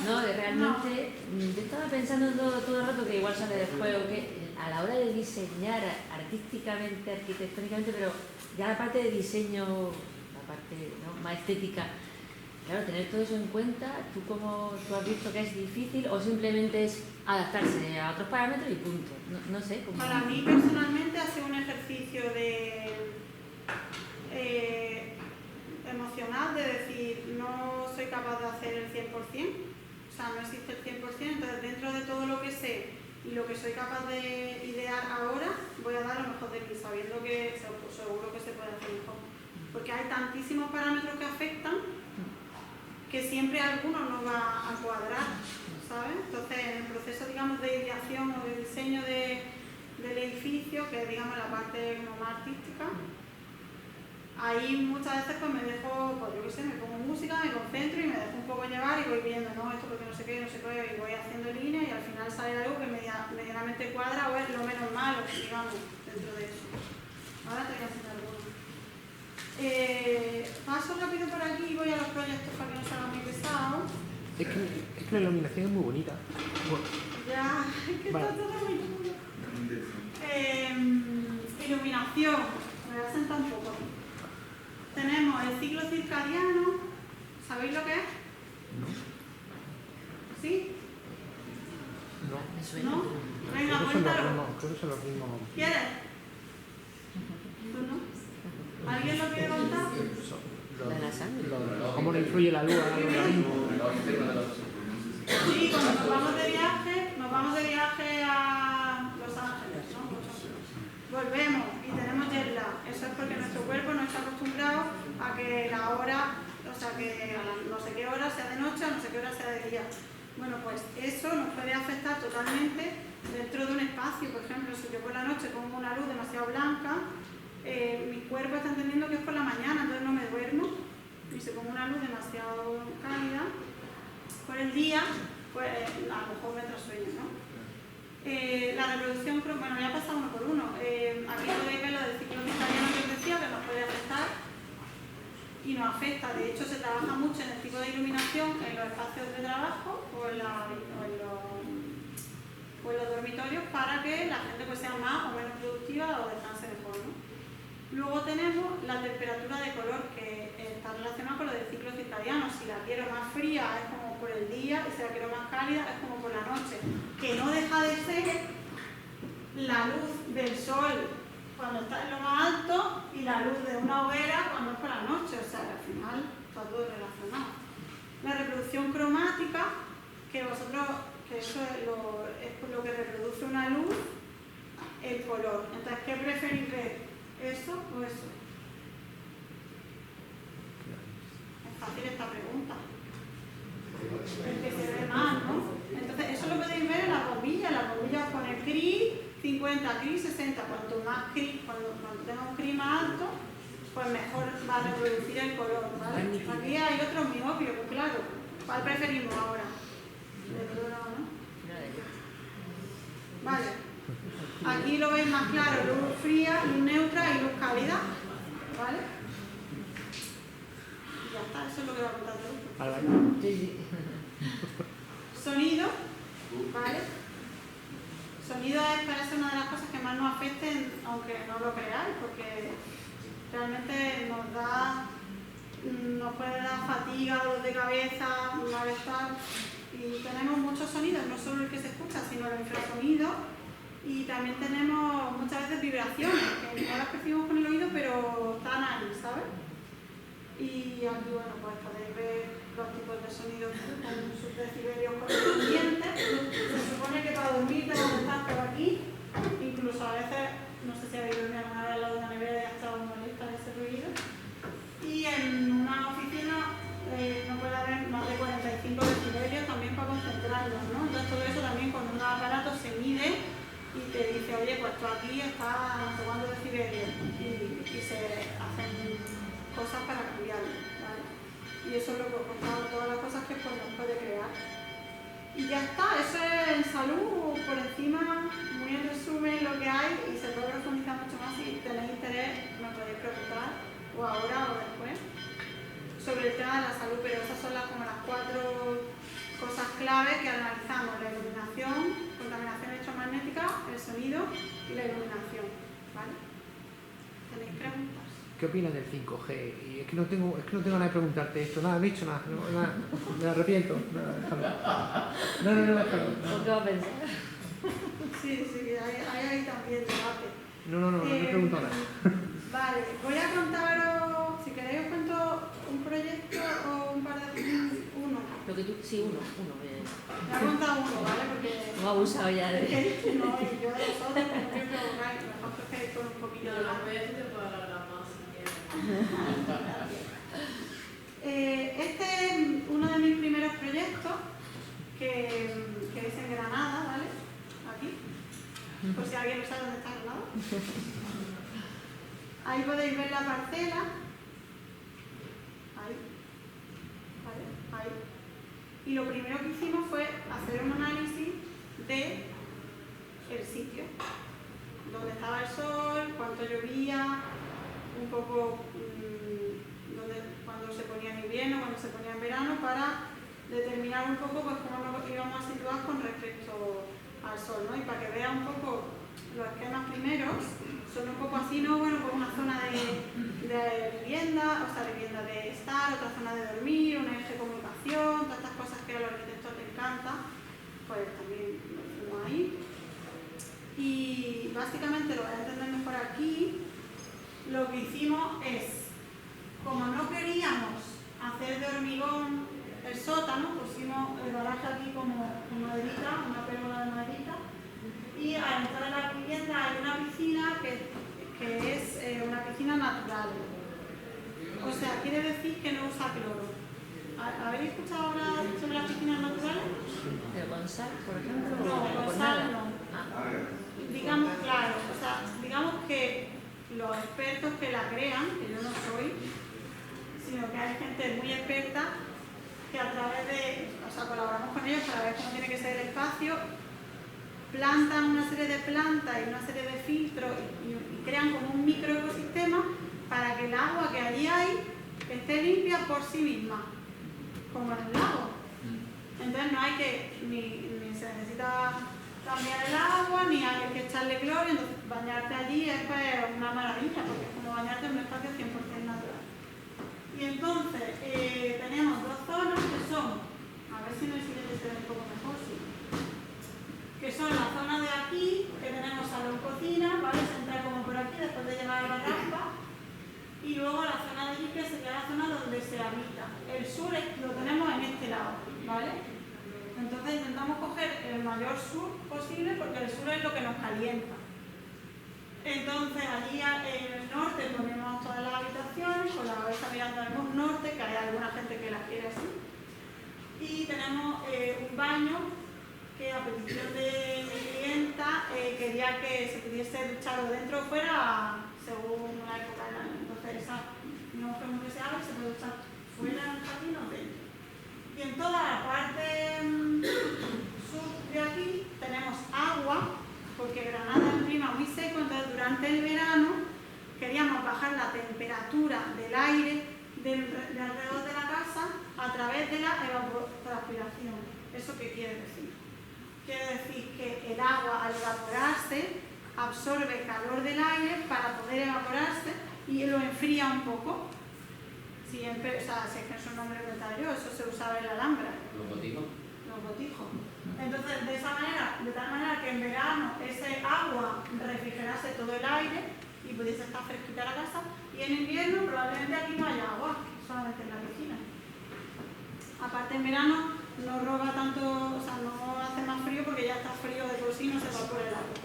No, realmente, yo estaba pensando todo el rato que igual sale después, o que a la hora de diseñar artísticamente, arquitectónicamente, pero ya la parte de diseño, la parte, ¿no?, más estética, claro, tener todo eso en cuenta, ¿tú has visto que es difícil o simplemente es adaptarse a otros parámetros y punto? No sé. ¿Cómo? Para mí personalmente ha sido un ejercicio emocional, de decir, no soy capaz de hacer el 100%, o sea, no existe el 100%, entonces dentro de todo lo que sé y lo que soy capaz de idear ahora, voy a dar lo mejor de mí, sabiendo que seguro que se puede hacer mejor. Porque hay tantísimos parámetros que afectan que siempre alguno no va a cuadrar, ¿sabes? Entonces, en el proceso, digamos, de ideación o de diseño del edificio, que es, digamos, la parte como más artística, ahí muchas veces pues me dejo, pues yo qué sé, me pongo música, me concentro y me dejo un poco llevar y voy viendo, no, esto porque no sé qué, y voy haciendo líneas y al final sale algo que medianamente cuadra o es lo menos malo, digamos, dentro de eso. Ahora te voy a hacer alguno. Paso rápido por aquí y voy a los proyectos para que no se hagan muy pesados. Es que la iluminación es muy bonita. Bueno, Ya, es que vale. está todo muy chulo. Iluminación, me voy a sentar un poco. Tenemos el ciclo circadiano, ¿sabéis lo que es? ¿Sí? No. ¿No? Venga, Creo cuéntalo. que son los mismos. ¿Quieres? ¿Tú no? ¿Alguien lo quiere contar? ¿Cómo le influye la luz al organismo? Sí, cuando nos vamos de viaje a Los Ángeles, ¿no? Volvemos y tenemos jet lag. Eso es porque nuestro cuerpo no está acostumbrado a que la hora, o sea, que a no sé qué hora sea de noche, a no sé qué hora sea de día. Bueno, pues eso nos puede afectar totalmente dentro de un espacio. Por ejemplo, si yo por la noche pongo una luz demasiado blanca, mi cuerpo está entendiendo que es por la mañana, entonces no me duermo. Y si pongo una luz demasiado cálida por el día, pues a lo mejor me trasueño, ¿no? La reproducción, bueno, ya he pasado uno por uno. Aquí podéis ver lo del ciclo circadiano que os decía, que nos puede afectar y nos afecta. De hecho, se trabaja mucho en el tipo de iluminación en los espacios de trabajo o en los dormitorios para que la gente pues, sea más o menos productiva o descanse mejor, ¿no? Luego tenemos la temperatura de color, que está relacionada con lo del ciclo circadiano. Si la quiero más fría es como por el día y si la quiero más cálida es como por la noche, que no deja de ser la luz del sol cuando está en lo más alto y la luz de una hoguera cuando es por la noche, o sea, al final está todo relacionado. La reproducción cromática, que eso es lo que reproduce una luz, el color. Entonces, ¿qué preferís ver? ¿Eso o eso? Es fácil esta pregunta. El que se ve más, ¿no? Entonces, eso lo podéis ver en la bombilla. La bombilla os pone CRI 50, CRI 60. Cuanto más CRI, cuando tenga un CRI más alto, pues mejor va a reproducir el color, ¿vale? Aquí hay otro muy obvio, pues claro. ¿Cuál preferimos ahora? El dorado, ¿no? Vale. Aquí lo veis más claro, luz fría, luz neutra y luz cálida, ¿vale? Y ya está, eso es lo que va a contar todo. Sonido, ¿vale? Sonido parece una de las cosas que más nos afecten, aunque no lo creáis, porque realmente nos da nos puede dar fatiga, dolor de cabeza, malestar. Y tenemos muchos sonidos, no solo el que se escucha, sino los infrasonidos. Y también tenemos muchas veces vibraciones, que no las percibimos con el oído, pero están ahí, ¿sabes? Y aquí, bueno, pues podéis ver los tipos de sonidos con sus decibelios correspondientes. Se supone que para dormir tenemos que estar por aquí, incluso a veces, no sé si habéis dormido alguna vez al lado de una nevera y ya estaba molesta ese ruido. Y en una oficina no puede haber más de 45 decibelios también para concentrarlos, ¿no? Entonces todo eso también con un aparato se mide y te dice, oye, pues tú aquí está no sé cuántos decibelios y se hacen cosas para cambiarlo, ¿vale? Y eso es lo que os contaba, todas las cosas que pues, nos puede crear. Y ya está, eso es en salud, por encima, muy en resumen lo que hay y se puede profundizar mucho más. Si tenéis interés, me podéis preguntar, o ahora o después, sobre el tema de la salud, pero esas son como las 4 cosas clave que analizamos: la iluminación, contaminación electromagnética, el sonido y la iluminación, ¿vale? ¿Tenéis preguntas? ¿Qué opinas del 5G? Y es que no tengo nada de preguntarte esto, nada, no he dicho nada, me arrepiento. No, déjalo. ¿O qué va a pensar? Sí, hay ahí también debate. No he preguntado nada. Vale, voy a contaros, si queréis os cuento un proyecto o un par de... uno. Lo que tú, sí, uno. Bien. Me ha contado uno, ¿vale? Porque... No ha abusado ya de... No, y yo de vosotros, como siempre, mejor que con un poquillo de Pero más. la vez te puedo alargar más si quieres. Este es uno de mis primeros proyectos que hice en Granada, ¿vale? Aquí, por si alguien no sabe dónde está Granada. Ahí podéis ver la parcela. Ahí. ¿Vale? Ahí. Y lo primero que hicimos fue hacer un análisis de el sitio. Dónde estaba el sol, cuánto llovía, un poco cuando se ponía en invierno, cuando se ponía en verano, para determinar un poco pues, cómo nos íbamos a situar con respecto al sol, ¿no? Y para que vean un poco los esquemas primeros, son un poco así, ¿no? Bueno, pues una zona de vivienda, o sea, vivienda de estar, otra zona de dormir, un eje de comunicación, todas estas cosas que a los arquitectos les encanta, pues también lo hicimos ahí. Y básicamente lo voy a entender mejor aquí. Lo que hicimos es, como no queríamos hacer de hormigón el sótano, pusimos el garaje aquí como maderita, una pérgola de maderita, y al entrar en la vivienda hay una piscina que es una piscina natural. O sea, quiere decir que no usa cloro. ¿Habéis escuchado hablar sobre las piscinas naturales? ¿Pero con sal, por ejemplo? No, ¿O con nada? sal no. Ah. Digamos, claro, o sea, digamos que los expertos que la crean, que yo no soy, sino que hay gente muy experta que a través de, o sea, colaboramos con ellos para ver cómo tiene que ser el espacio, plantan una serie de plantas y una serie de filtros y crean como un microecosistema para que el agua que allí hay esté limpia por sí misma, como en el lago. Entonces no hay que, ni se necesita cambiar el agua, ni hay que echarle cloro, entonces bañarte allí es pues, una maravilla, porque es como bañarte en un espacio 100% natural. Y entonces tenemos dos zonas que son, a ver si en el siguiente se ve un poco mejor, sí, que son la zona de aquí, que tenemos salón-cocina, ¿vale? Se entra como por aquí después de llegar a la rampa, y luego la zona de allí que sería la zona donde se habita. El sur lo tenemos en este lado, ¿vale? Entonces intentamos coger el mayor sur posible porque el sur es lo que nos calienta. Entonces allí en el norte ponemos todas las habitaciones con la cabeza mirando al norte, que hay alguna gente que las quiere así. Y tenemos un baño que a petición de mi clienta quería que se pudiese duchar o dentro o fuera según la época del año. Entonces esa no fue muy deseable, se puede duchar fuera en el jardín o dentro. Y en toda la parte sur de aquí tenemos agua, porque Granada es un clima muy seco, entonces durante el verano queríamos bajar la temperatura del aire de alrededor de la casa a través de la evapotranspiración. ¿Eso qué quiere decir? Quiere decir que el agua al evaporarse absorbe el calor del aire para poder evaporarse y lo enfría un poco. siempre, o sea, si es que es un nombre metallo, eso se usaba en la Alhambra. Los botijos. Los botijos. Entonces, de tal manera que en verano ese agua refrigerase todo el aire y pudiese estar fresquita la casa, y en invierno probablemente aquí no haya agua, solamente en la piscina. Aparte en verano no roba tanto, o sea, no hace más frío porque ya está frío de por sí, no se va por el agua.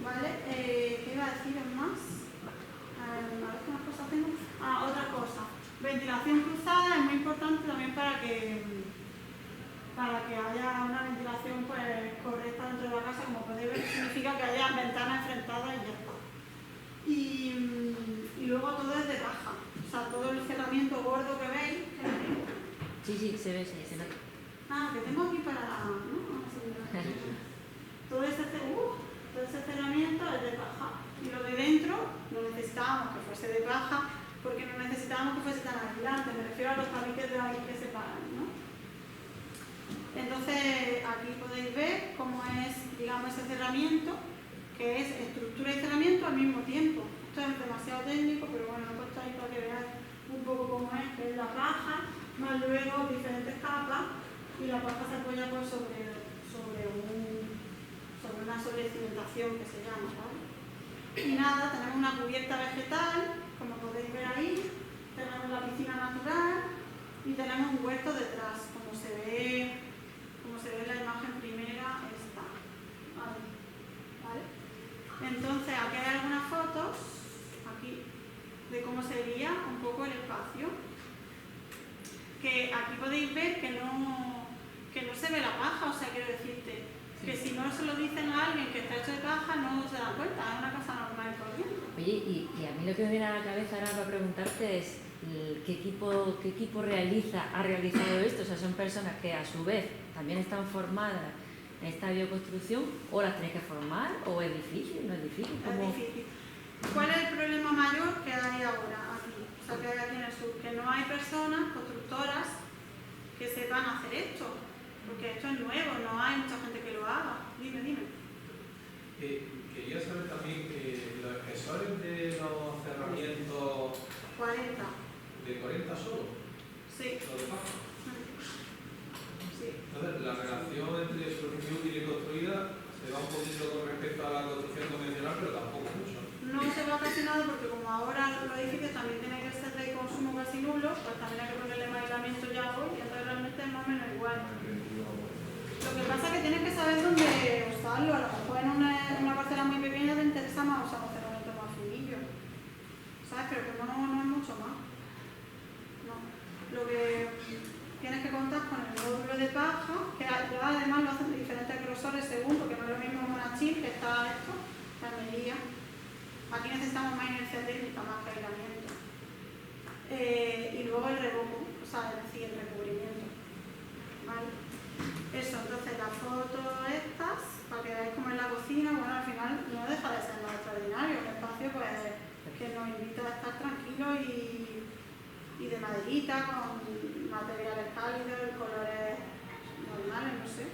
¿Vale? ¿Qué iba a decir más? A ver qué más cosas tengo. Otra cosa. Ventilación cruzada es muy importante también para que haya una ventilación pues, correcta dentro de la casa. Como podéis ver, significa que haya ventanas enfrentadas y ya está. Y luego todo es de paja. O sea, todo el cerramiento gordo que veis. Sí, se ve, se nota. Que tengo aquí para... ¿no? Todo ese cerramiento es de paja. Y lo de dentro no necesitábamos que fuese de paja porque no necesitábamos que fuese tan aislante. Me refiero a los tabiques de ahí que separan, ¿no? Entonces, aquí podéis ver cómo es, digamos, ese cerramiento, que es estructura y cerramiento al mismo tiempo. Esto es demasiado técnico, pero bueno, lo he puesto ahí para que veáis un poco cómo es, que es la paja, más luego diferentes capas, y la paja se apoya pues, sobre una sobrecimentación que se llama, ¿vale? Y nada, tenemos una cubierta vegetal, como podéis ver ahí, tenemos la piscina natural y tenemos un huerto detrás, como se ve en la imagen primera esta. ¿Vale? Entonces, aquí hay algunas fotos, aquí, de cómo sería un poco el espacio. Que aquí podéis ver que no se ve la paja, o sea, quiero decirte, que si no se lo dicen a alguien que está hecho de paja, no se dan cuenta, es una casa normal y corriente. Oye, y a mí lo que me viene a la cabeza ahora para preguntarte es ¿qué equipo ha realizado esto? O sea, son personas que a su vez también están formadas en esta bioconstrucción, o las tenéis que formar, o es difícil, no es difícil. Es difícil. ¿Cuál es el problema mayor que hay ahora aquí? O sea, que hay aquí en el sur, que no hay personas constructoras que sepan hacer esto, porque esto es nuevo, no hay mucha gente que lo haga. Dime. Quería saber también los espesores de los cerramientos... 40. ¿De 40 solo? Sí. ¿Lo de paja? Sí. Entonces, la relación entre superficie útil y construida se va un poquito con respecto a la construcción convencional, pero tampoco mucho. No se va casi nada porque como ahora los edificios también tienen que ser de consumo casi nulo, pues también hay que ponerle más aislamiento ya hoy, y entonces realmente es más o menos igual. Lo que pasa es que tienes que saber dónde usarlo. A lo mejor en una parcela muy pequeña te interesa más usar un cerramiento más finillo, ¿sabes? Pero que no es mucho más. No. Lo que tienes que contar con el módulo de paja, que además lo hacen de diferentes grosores según, porque no es lo mismo en Monachil que está esto, la Almería. Aquí necesitamos más inercia térmica, más aislamiento. Y luego el revoco, o sea, es decir, el recubrimiento. ¿Vale? Eso, entonces las fotos estas, para que veáis cómo es la cocina, bueno, al final no deja de ser más extraordinario. Un espacio pues, que nos invita a estar tranquilos y de maderita, con materiales cálidos, colores normales, no sé.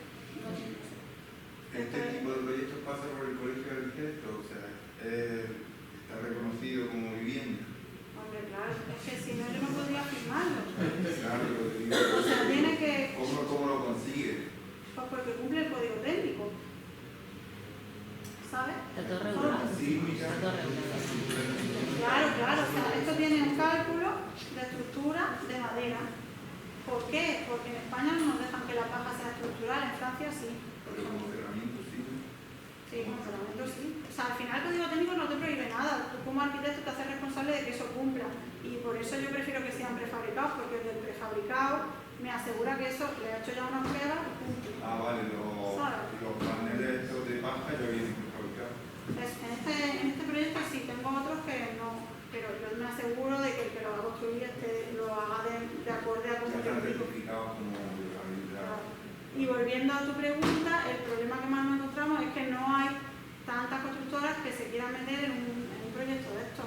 Este tipo de proyectos pasa por el Colegio de Arquitectos, o sea, está reconocido como vivienda. Hombre, claro, es que si no yo no podría firmarlo. Claro, lo que digo. O sea, tiene que... ¿Cómo lo consigue? Pues porque cumple el código técnico. ¿Sabes? Está todo regulado. Sísmica. Está todo regulado. Claro, o sea, esto tiene un cálculo de estructura de madera. ¿Por qué? Porque en España no nos dejan que la paja sea estructural, en Francia sí. Pero como cerramiento sí. Sí, como cerramiento sí. O sea, al final el código técnico no te prohíbe nada. Tú como arquitecto te haces responsable de que eso cumpla. Y por eso yo prefiero que sean prefabricados, porque el del prefabricado me asegura que eso le ha hecho ya una prueba y cumple. Vale, los paneles estos de paja ya vienen prefabricados. En este proyecto sí, tengo otros que no, pero yo me aseguro de que el que lo va a construir lo haga de acorde a cómo Ya están te digo. certificados como prefabricados. Y volviendo a tu pregunta, el problema que más nos encontramos es que no hay tantas constructoras que se quieran meter en un proyecto de estos.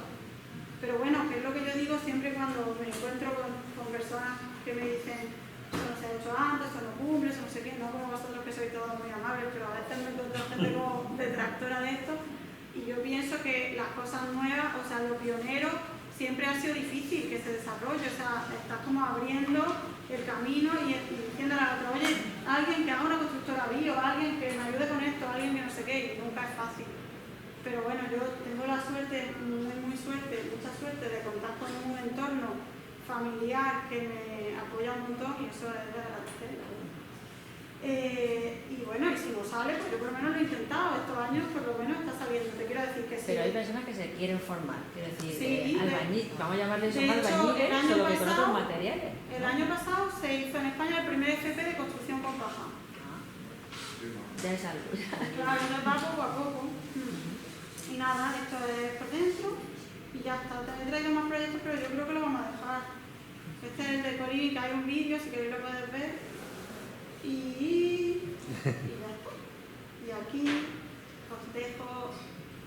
Pero bueno, que es lo que yo digo siempre cuando me encuentro con personas que me dicen eso no se ha hecho antes, eso no cumple, eso no sé qué, no como vosotros que sois todos muy amables, pero a veces me encuentro gente como detractora de esto y yo pienso que las cosas nuevas, o sea, lo pionero siempre ha sido difícil que se desarrolle, o sea, estás como abriendo el camino y diciéndole a otro, oye, alguien que haga una constructora bio, alguien que me ayude con esto, alguien que no sé qué, y nunca es fácil. Pero bueno, yo tengo la suerte, mucha suerte de contar con un entorno familiar que me apoya un montón y eso es de agradecer. Y bueno, y si no sale, pues yo por lo menos lo he intentado, estos años por lo menos está saliendo, te quiero decir que sí. Pero hay personas que se quieren formar, quiero decir, sí, albañil, vamos a llamarle eso de hecho, albañiles, solo que con otros materiales. El año pasado se hizo en España el primer FP de construcción con paja. Ya es algo. Claro, nos va poco a poco. Y nada, esto es por dentro y ya está. Te he traído más proyectos, pero yo creo que lo vamos a dejar. Este es el de Colibri, que hay un vídeo, si queréis lo podéis ver. Y ya está. Y aquí os dejo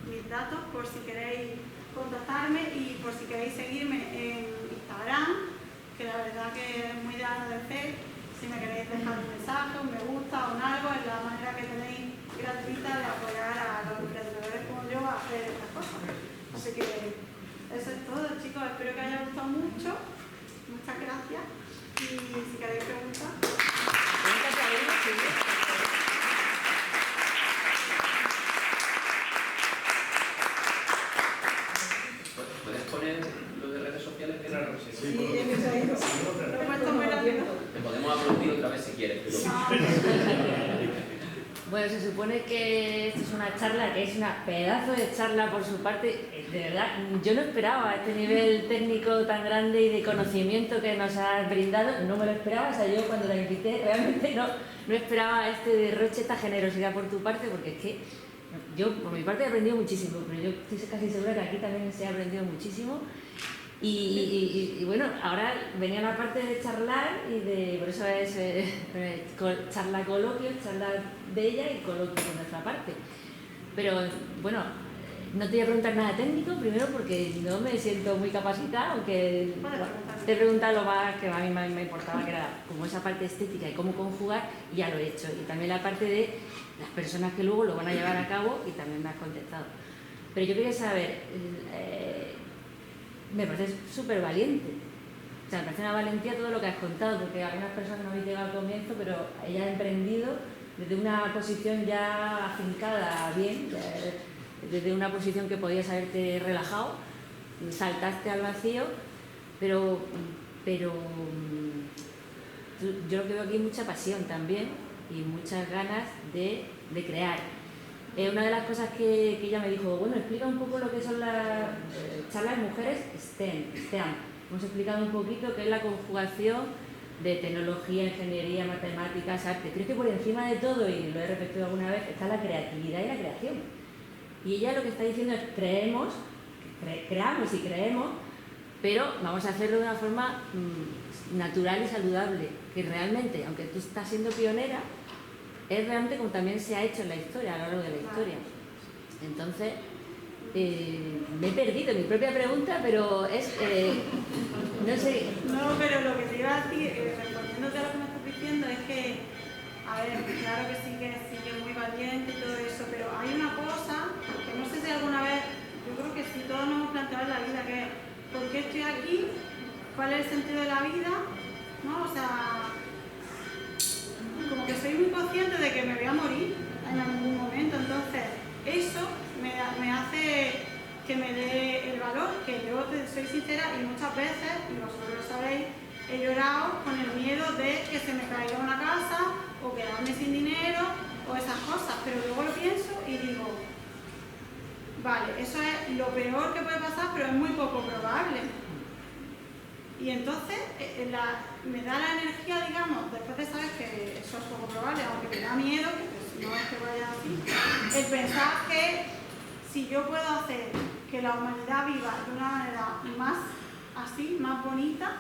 mis datos por si queréis contactarme y por si queréis seguirme en Instagram, que la verdad que es muy de agradecer. Si me queréis dejar un mensaje, un me gusta o un algo, es la manera que tenéis gratuita de apoyar a los emprendedores como yo a hacer estas cosas. Así que eso es todo, chicos. Espero que os haya gustado mucho. Muchas gracias. Y si queréis preguntar. ¿Puedes poner lo de redes sociales? Claro, sí. Sí, es que se ha ido. Lo he puesto muy rápido. Te podemos aplaudir otra vez si quieres. Pero... Bueno, se supone que esto es una charla, que es una pedazo de charla por su parte. De verdad, yo no esperaba este nivel técnico tan grande y de conocimiento que nos has brindado. No me lo esperaba, o sea, yo cuando la invité realmente no esperaba este derroche, esta generosidad por tu parte, porque es que yo por mi parte he aprendido muchísimo, pero yo estoy casi segura que aquí también se ha aprendido muchísimo. Y bueno, ahora venía la parte de charlar y de, por eso es charla coloquio, charla de ella y coloquio por nuestra parte. Pero bueno, no te voy a preguntar nada técnico, primero porque no me siento muy capacitada, aunque te he preguntado lo más que a mí me importaba, que era como esa parte estética y cómo conjugar, y ya lo he hecho. Y también la parte de las personas que luego lo van a llevar a cabo y también me has contestado. Pero yo quería saber... me parece súper valiente. O sea, me parece una valentía todo lo que has contado, porque algunas personas no habéis llegado al comienzo, pero ella ha emprendido desde una posición ya afincada bien, desde una posición que podías haberte relajado, saltaste al vacío, pero yo lo que veo aquí es mucha pasión también y muchas ganas de crear. Una de las cosas que ella me dijo, bueno, explica un poco lo que son las charlas de mujeres STEM. Hemos explicado un poquito qué es la conjugación de tecnología, ingeniería, matemáticas, arte. Creo que por encima de todo, y lo he repetido alguna vez, está la creatividad y la creación. Y ella lo que está diciendo es creamos y creemos, pero vamos a hacerlo de una forma natural y saludable, que realmente, aunque tú estás siendo pionera, es realmente como también se ha hecho en la historia, a lo largo de la historia. Entonces, me he perdido en mi propia pregunta, pero es... no sé... No, pero lo que te iba a decir, respondiéndote a lo que me estás diciendo, es que, a ver, claro que sí que es muy valiente y todo eso, pero hay una cosa que no sé si alguna vez, yo creo que sí todos nos hemos planteado en la vida, que es ¿por qué estoy aquí? ¿Cuál es el sentido de la vida? ¿No? O sea... como que soy muy consciente de que me voy a morir en algún momento, entonces eso me hace que me dé el valor, que yo soy sincera y muchas veces, y vosotros lo sabéis, he llorado con el miedo de que se me caiga una casa o quedarme sin dinero o esas cosas, pero luego lo pienso y digo, vale, eso es lo peor que puede pasar, pero es muy poco probable. Y entonces me da la energía, digamos, después de saber que eso es poco probable, aunque me da miedo, que pues, no es que vaya así, el pensar que si yo puedo hacer que la humanidad viva de una manera más así, más bonita,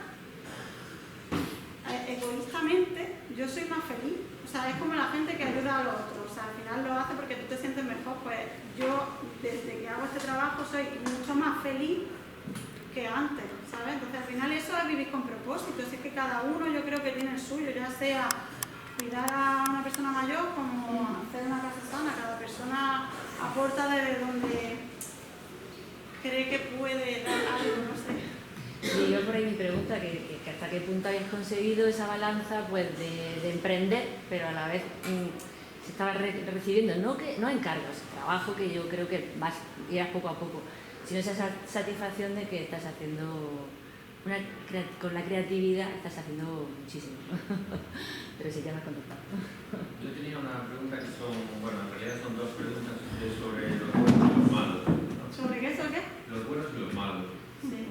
egoístamente, yo soy más feliz. O sea, es como la gente que ayuda a los otros. O sea, al final lo hace porque tú te sientes mejor. Pues yo, desde que hago este trabajo, soy mucho más feliz que antes, ¿sabes? Entonces al final eso es vivir con propósito, es que cada uno yo creo que tiene el suyo, ya sea cuidar a una persona mayor como hacer una casa sana, cada persona aporta desde donde cree que puede dar algo, no sé. Y yo por ahí mi pregunta, que hasta qué punto habéis conseguido esa balanza pues de emprender, pero a la vez se estaba recibiendo, no encargos, trabajo que yo creo que irás poco a poco, sino esa satisfacción de que estás haciendo, con la creatividad estás haciendo muchísimo. Pero sí, ya me has contestado. Yo tenía una pregunta que son, bueno, en realidad son dos preguntas sobre los buenos y los malos, ¿no? ¿Sobre qué? ¿Sobre qué? Los buenos y los malos. Sí.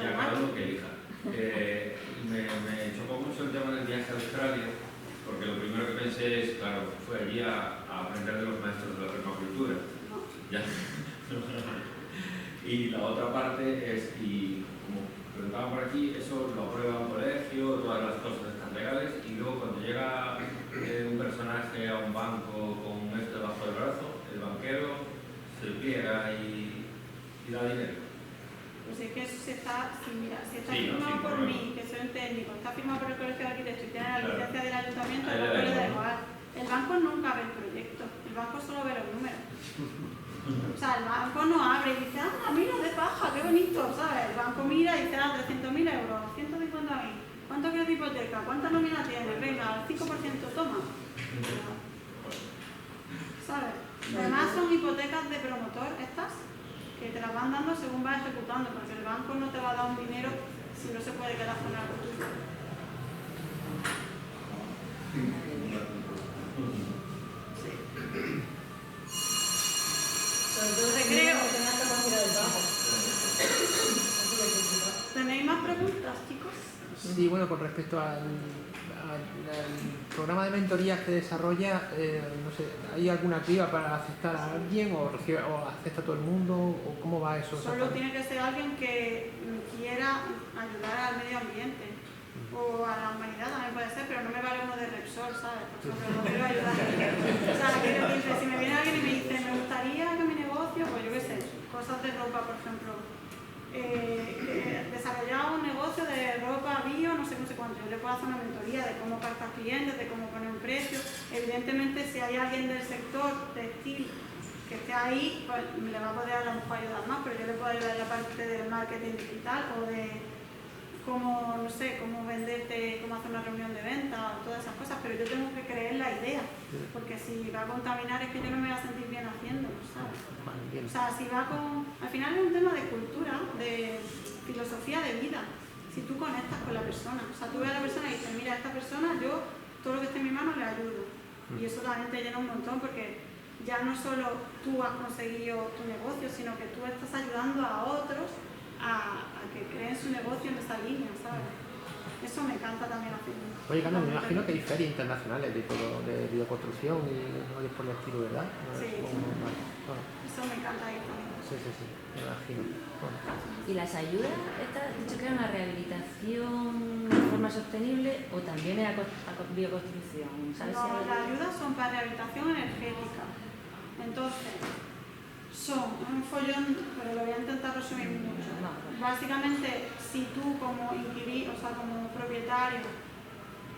Ya cada uno que elija. Me chocó mucho el tema del viaje a Australia, porque lo primero que pensé es, claro, fue allí a aprender de los maestros de la permacultura. No. Ya. Y la otra parte es, y como preguntaban por aquí, eso lo aprueba un colegio, todas las cosas están legales, y luego cuando llega un personaje a un banco con esto debajo del brazo, el banquero se pliega y da dinero. Pues es que eso se está, mira, si está Sí, firmado no, por problema. mí, que soy un técnico, está firmado por el Colegio de Arquitectos y tiene la Claro. licencia del ayuntamiento, Ahí el le banco da le da igual. igual. El banco nunca ve el proyecto, el banco solo ve los números. O sea, el banco no abre y dice, mira, de paja, qué bonito, ¿sabes? El banco mira y dice, 300.000 euros, 150.000, ¿cuánto quieres de hipoteca? ¿Cuánta nómina tienes? Venga, el 5% toma. ¿Sabes? Además son hipotecas de promotor estas, que te las van dando según vas ejecutando, porque el banco no te va a dar un dinero si no se puede quedar con algo tuyo. Sobre todo Recreo. que tengas capacidad de trabajo. ¿Tenéis más preguntas, chicos? Sí, bueno, con respecto al programa de mentorías que desarrolla, no sé, ¿hay alguna criba para aceptar a alguien o acepta a todo el mundo? ¿O cómo va eso? Solo tiene que ser alguien que quiera ayudar al medio ambiente o a la humanidad también puede ser, pero no me vale uno de Repsol, ¿sabes? Por ejemplo, no quiero ayudar. O sea, quiero decir, si me viene alguien y me dice, me gustaría que mi negocio, pues yo qué sé, cosas de ropa, por ejemplo, desarrollar un negocio de ropa bio, no sé cuánto, yo le puedo hacer una mentoría de cómo captar clientes, de cómo poner un precio. Evidentemente, si hay alguien del sector textil que esté ahí, pues me le va a poder a lo mejor ayudar más, pero yo le puedo ayudar en la parte del marketing digital o de cómo, no sé, cómo venderte, cómo hacer una reunión de venta o todas esas cosas, pero yo tengo que creer en la idea, porque si va a contaminar es que yo no me voy a sentir bien haciéndolo, ¿sabes? O sea, si va con... Al final es un tema de cultura, de filosofía de vida, si tú conectas con la persona, o sea, tú ves a la persona y dices, mira, a esta persona yo todo lo que esté en mi mano le ayudo, y eso también te llena un montón, porque ya no solo tú has conseguido tu negocio, sino que tú estás ayudando a otros a que creen su negocio en esa línea, ¿sabes? Eso me encanta también hacerlo. Oye, Carmen, me imagino que hay ferias internacionales de todo, de bioconstrucción y cosas por el estilo, ¿verdad? Sí. Bueno, Eso me encanta ir también. sí, me imagino. Bueno. ¿Y las ayudas? ¿Has dicho que era una rehabilitación de forma sostenible o también era bioconstrucción? ¿Sabes? No, las ayudas son para rehabilitación energética. Entonces, son un follón, pero lo voy a intentar resumir mucho. Básicamente, si tú como inquilino, o sea, como propietario,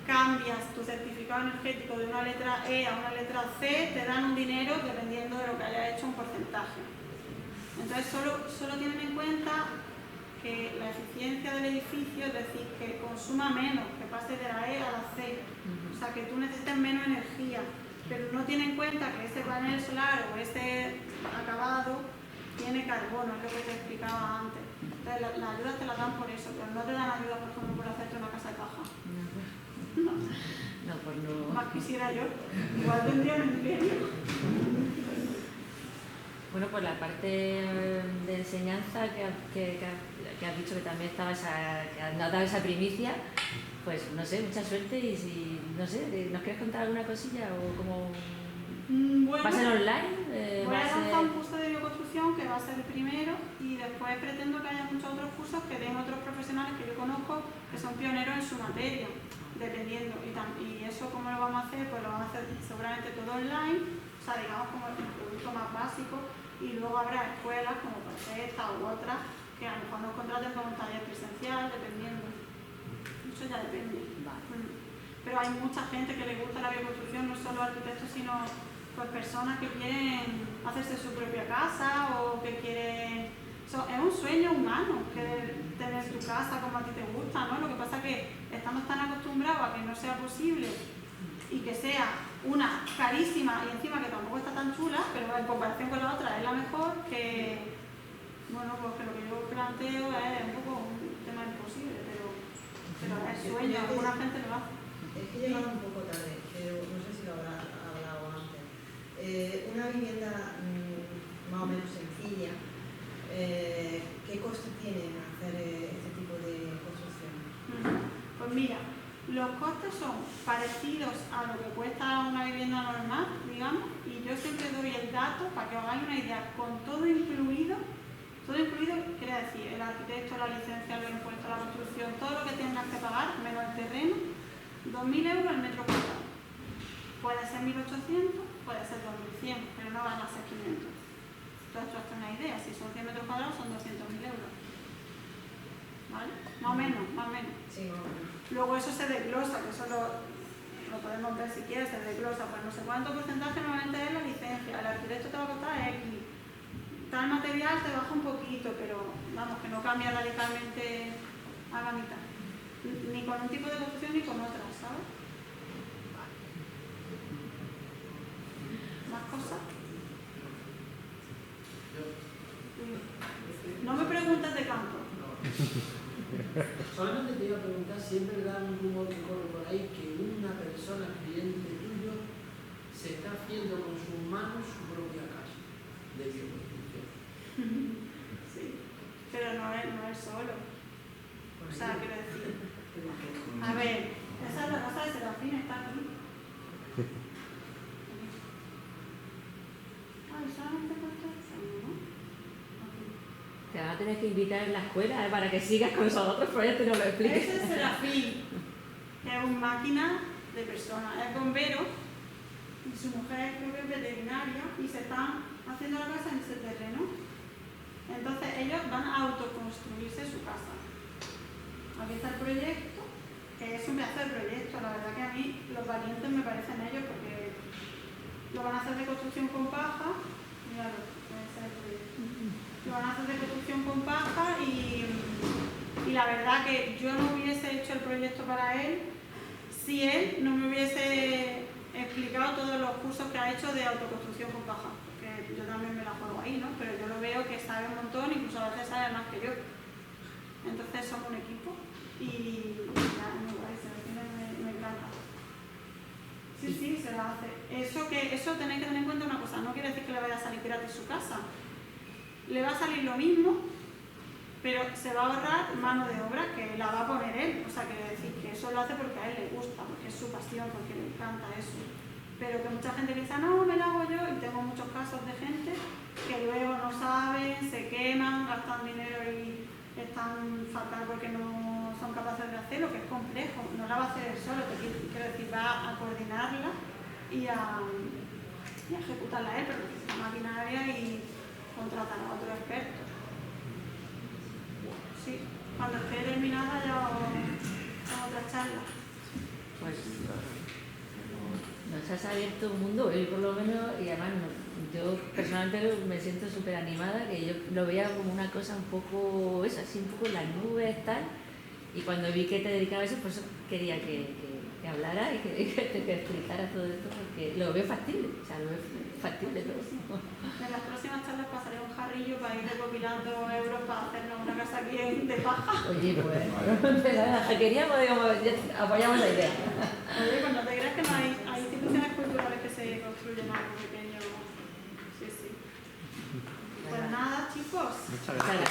cambias tu certificado energético de una letra E a una letra C, te dan un dinero dependiendo de lo que hayas hecho, un porcentaje. Entonces, solo tienen en cuenta que la eficiencia del edificio, es decir, que consuma menos, que pase de la E a la C, o sea, que tú necesites menos energía, pero no tienen en cuenta que ese panel solar o ese acabado tiene carbono, es lo que te explicaba antes. Entonces, las ayudas te las dan por eso, pero no te dan ayuda, por ejemplo, por hacerte una casa de caja. No, pues no. Más quisiera yo, igual tendría un ingenio. Bueno, pues la parte de enseñanza que has dicho que también que has dado esa primicia, pues no sé, mucha suerte y si, no sé, ¿nos quieres contar alguna cosilla o cómo? Bueno, ¿Va a ser online? voy a lanzar un curso de bioconstrucción que va a ser el primero y después pretendo que haya muchos otros cursos que den otros profesionales que yo conozco que son pioneros en su materia, dependiendo. Y eso, ¿cómo lo vamos a hacer? Pues lo vamos a hacer seguramente todo online, o sea, digamos como el producto más básico, y luego habrá escuelas como por esta u otra que a lo mejor nos contraten para un taller presencial, dependiendo. Eso ya depende. Pero hay mucha gente que le gusta la bioconstrucción, no solo arquitectos, sino pues personas que quieren hacerse su propia casa o que quieren... es un sueño humano querer tener tu casa como a ti te gusta, ¿no? Lo que pasa es que estamos tan acostumbrados a que no sea posible y que sea una carísima y encima que tampoco está tan chula, pero en comparación con la otra es la mejor, que bueno, pues que lo que yo planteo es un poco un tema imposible, pero es sueño, alguna gente lo hace. Es que he llegado un poco tarde, pero no sé si lo habrá hablado antes. Una vivienda más o menos sencilla, ¿qué coste tiene hacer este tipo de construcción? Pues mira, los costes son parecidos a lo que cuesta una vivienda normal, digamos, y yo siempre doy el dato para que os hagáis una idea, con todo incluido quiere decir el arquitecto, la licencia, los impuestos, la construcción, todo lo que tengas que pagar, menos el terreno, 2.000 euros el metro cuadrado. Puede ser 1.800, puede ser 2.100, pero no van a ser 500. Entonces, tú haces una idea, si son 100 metros cuadrados son 200.000 euros. ¿Vale? Más o menos. Sí, más o menos. Luego eso se desglosa, que eso lo podemos ver si quieres, se desglosa, pues no sé cuánto porcentaje normalmente es la licencia, el arquitecto te va a costar X, tal material te baja un poquito, pero vamos, que no cambia radicalmente a la mitad, ni con un tipo de construcción ni con otras, ¿sabes? ¿Más cosas? No me preguntes de campo. Solamente te iba a preguntar si es verdad un rumor que corre por ahí que una persona, cliente tuyo, se está haciendo con sus manos su propia casa de bioconstrucción. Sí, pero no es solo. O sea, quiero decir. A ver, esa es la casa de Serafín, está aquí. Ay, solamente cuesta eso, ¿no? Te van a tener que invitar en la escuela para que sigas con esos otros proyectos y nos lo expliques. Ese es Serafín, que es una máquina de persona, es bombero y su mujer creo que es veterinaria y se están haciendo la casa en ese terreno. Entonces ellos van a autoconstruirse su casa. Aquí está el proyecto, que es un pedazo de proyecto, la verdad que a mí los valientes me parecen ellos porque lo van a hacer de construcción con paja, míralo, ese es el proyecto. Lo van a hacer de construcción con paja y la verdad que yo no hubiese hecho el proyecto para él si él no me hubiese explicado todos los cursos que ha hecho de autoconstrucción con paja, porque yo también me la juego ahí, ¿no? Pero yo lo veo que sabe un montón, incluso a veces sabe más que yo. Entonces somos un equipo y ya, muy guay, me encanta. Sí, se la hace. Eso tenéis que tener en cuenta una cosa, no quiere decir que le vaya a salir gratis su casa. Le va a salir lo mismo, pero se va a ahorrar mano de obra que la va a poner él. O sea, quiere decir que eso lo hace porque a él le gusta, porque es su pasión, porque le encanta eso. Pero que mucha gente piensa, no, me lo hago yo, y tengo muchos casos de gente que luego no saben, se queman, gastan dinero y están fatal porque no son capaces de hacerlo, que es complejo. No la va a hacer él solo, quiero decir, va a coordinarla y a ejecutarla él, pero es una maquinaria y contratan a otro experto. Sí, cuando esté terminada ya con otra charla. Pues nos has abierto un mundo, yo por lo menos, y además yo personalmente me siento súper animada, que yo lo veía como una cosa un poco, eso, así un poco en las nubes, tal, y cuando vi que te dedicabas a eso, por eso quería que hablara y que explicara todo esto, porque lo veo factible, o sea, lo veo factible todo. En las próximas charlas pasaré un jarrillo para ir recopilando euros para hacernos una casa aquí de paja. Oye, pues, la jaquería, apoyamos la idea. Oye, pues no te creas que no hay instituciones culturales que se construyen algo pequeño. Sí. Pues nada, chicos. Muchas gracias.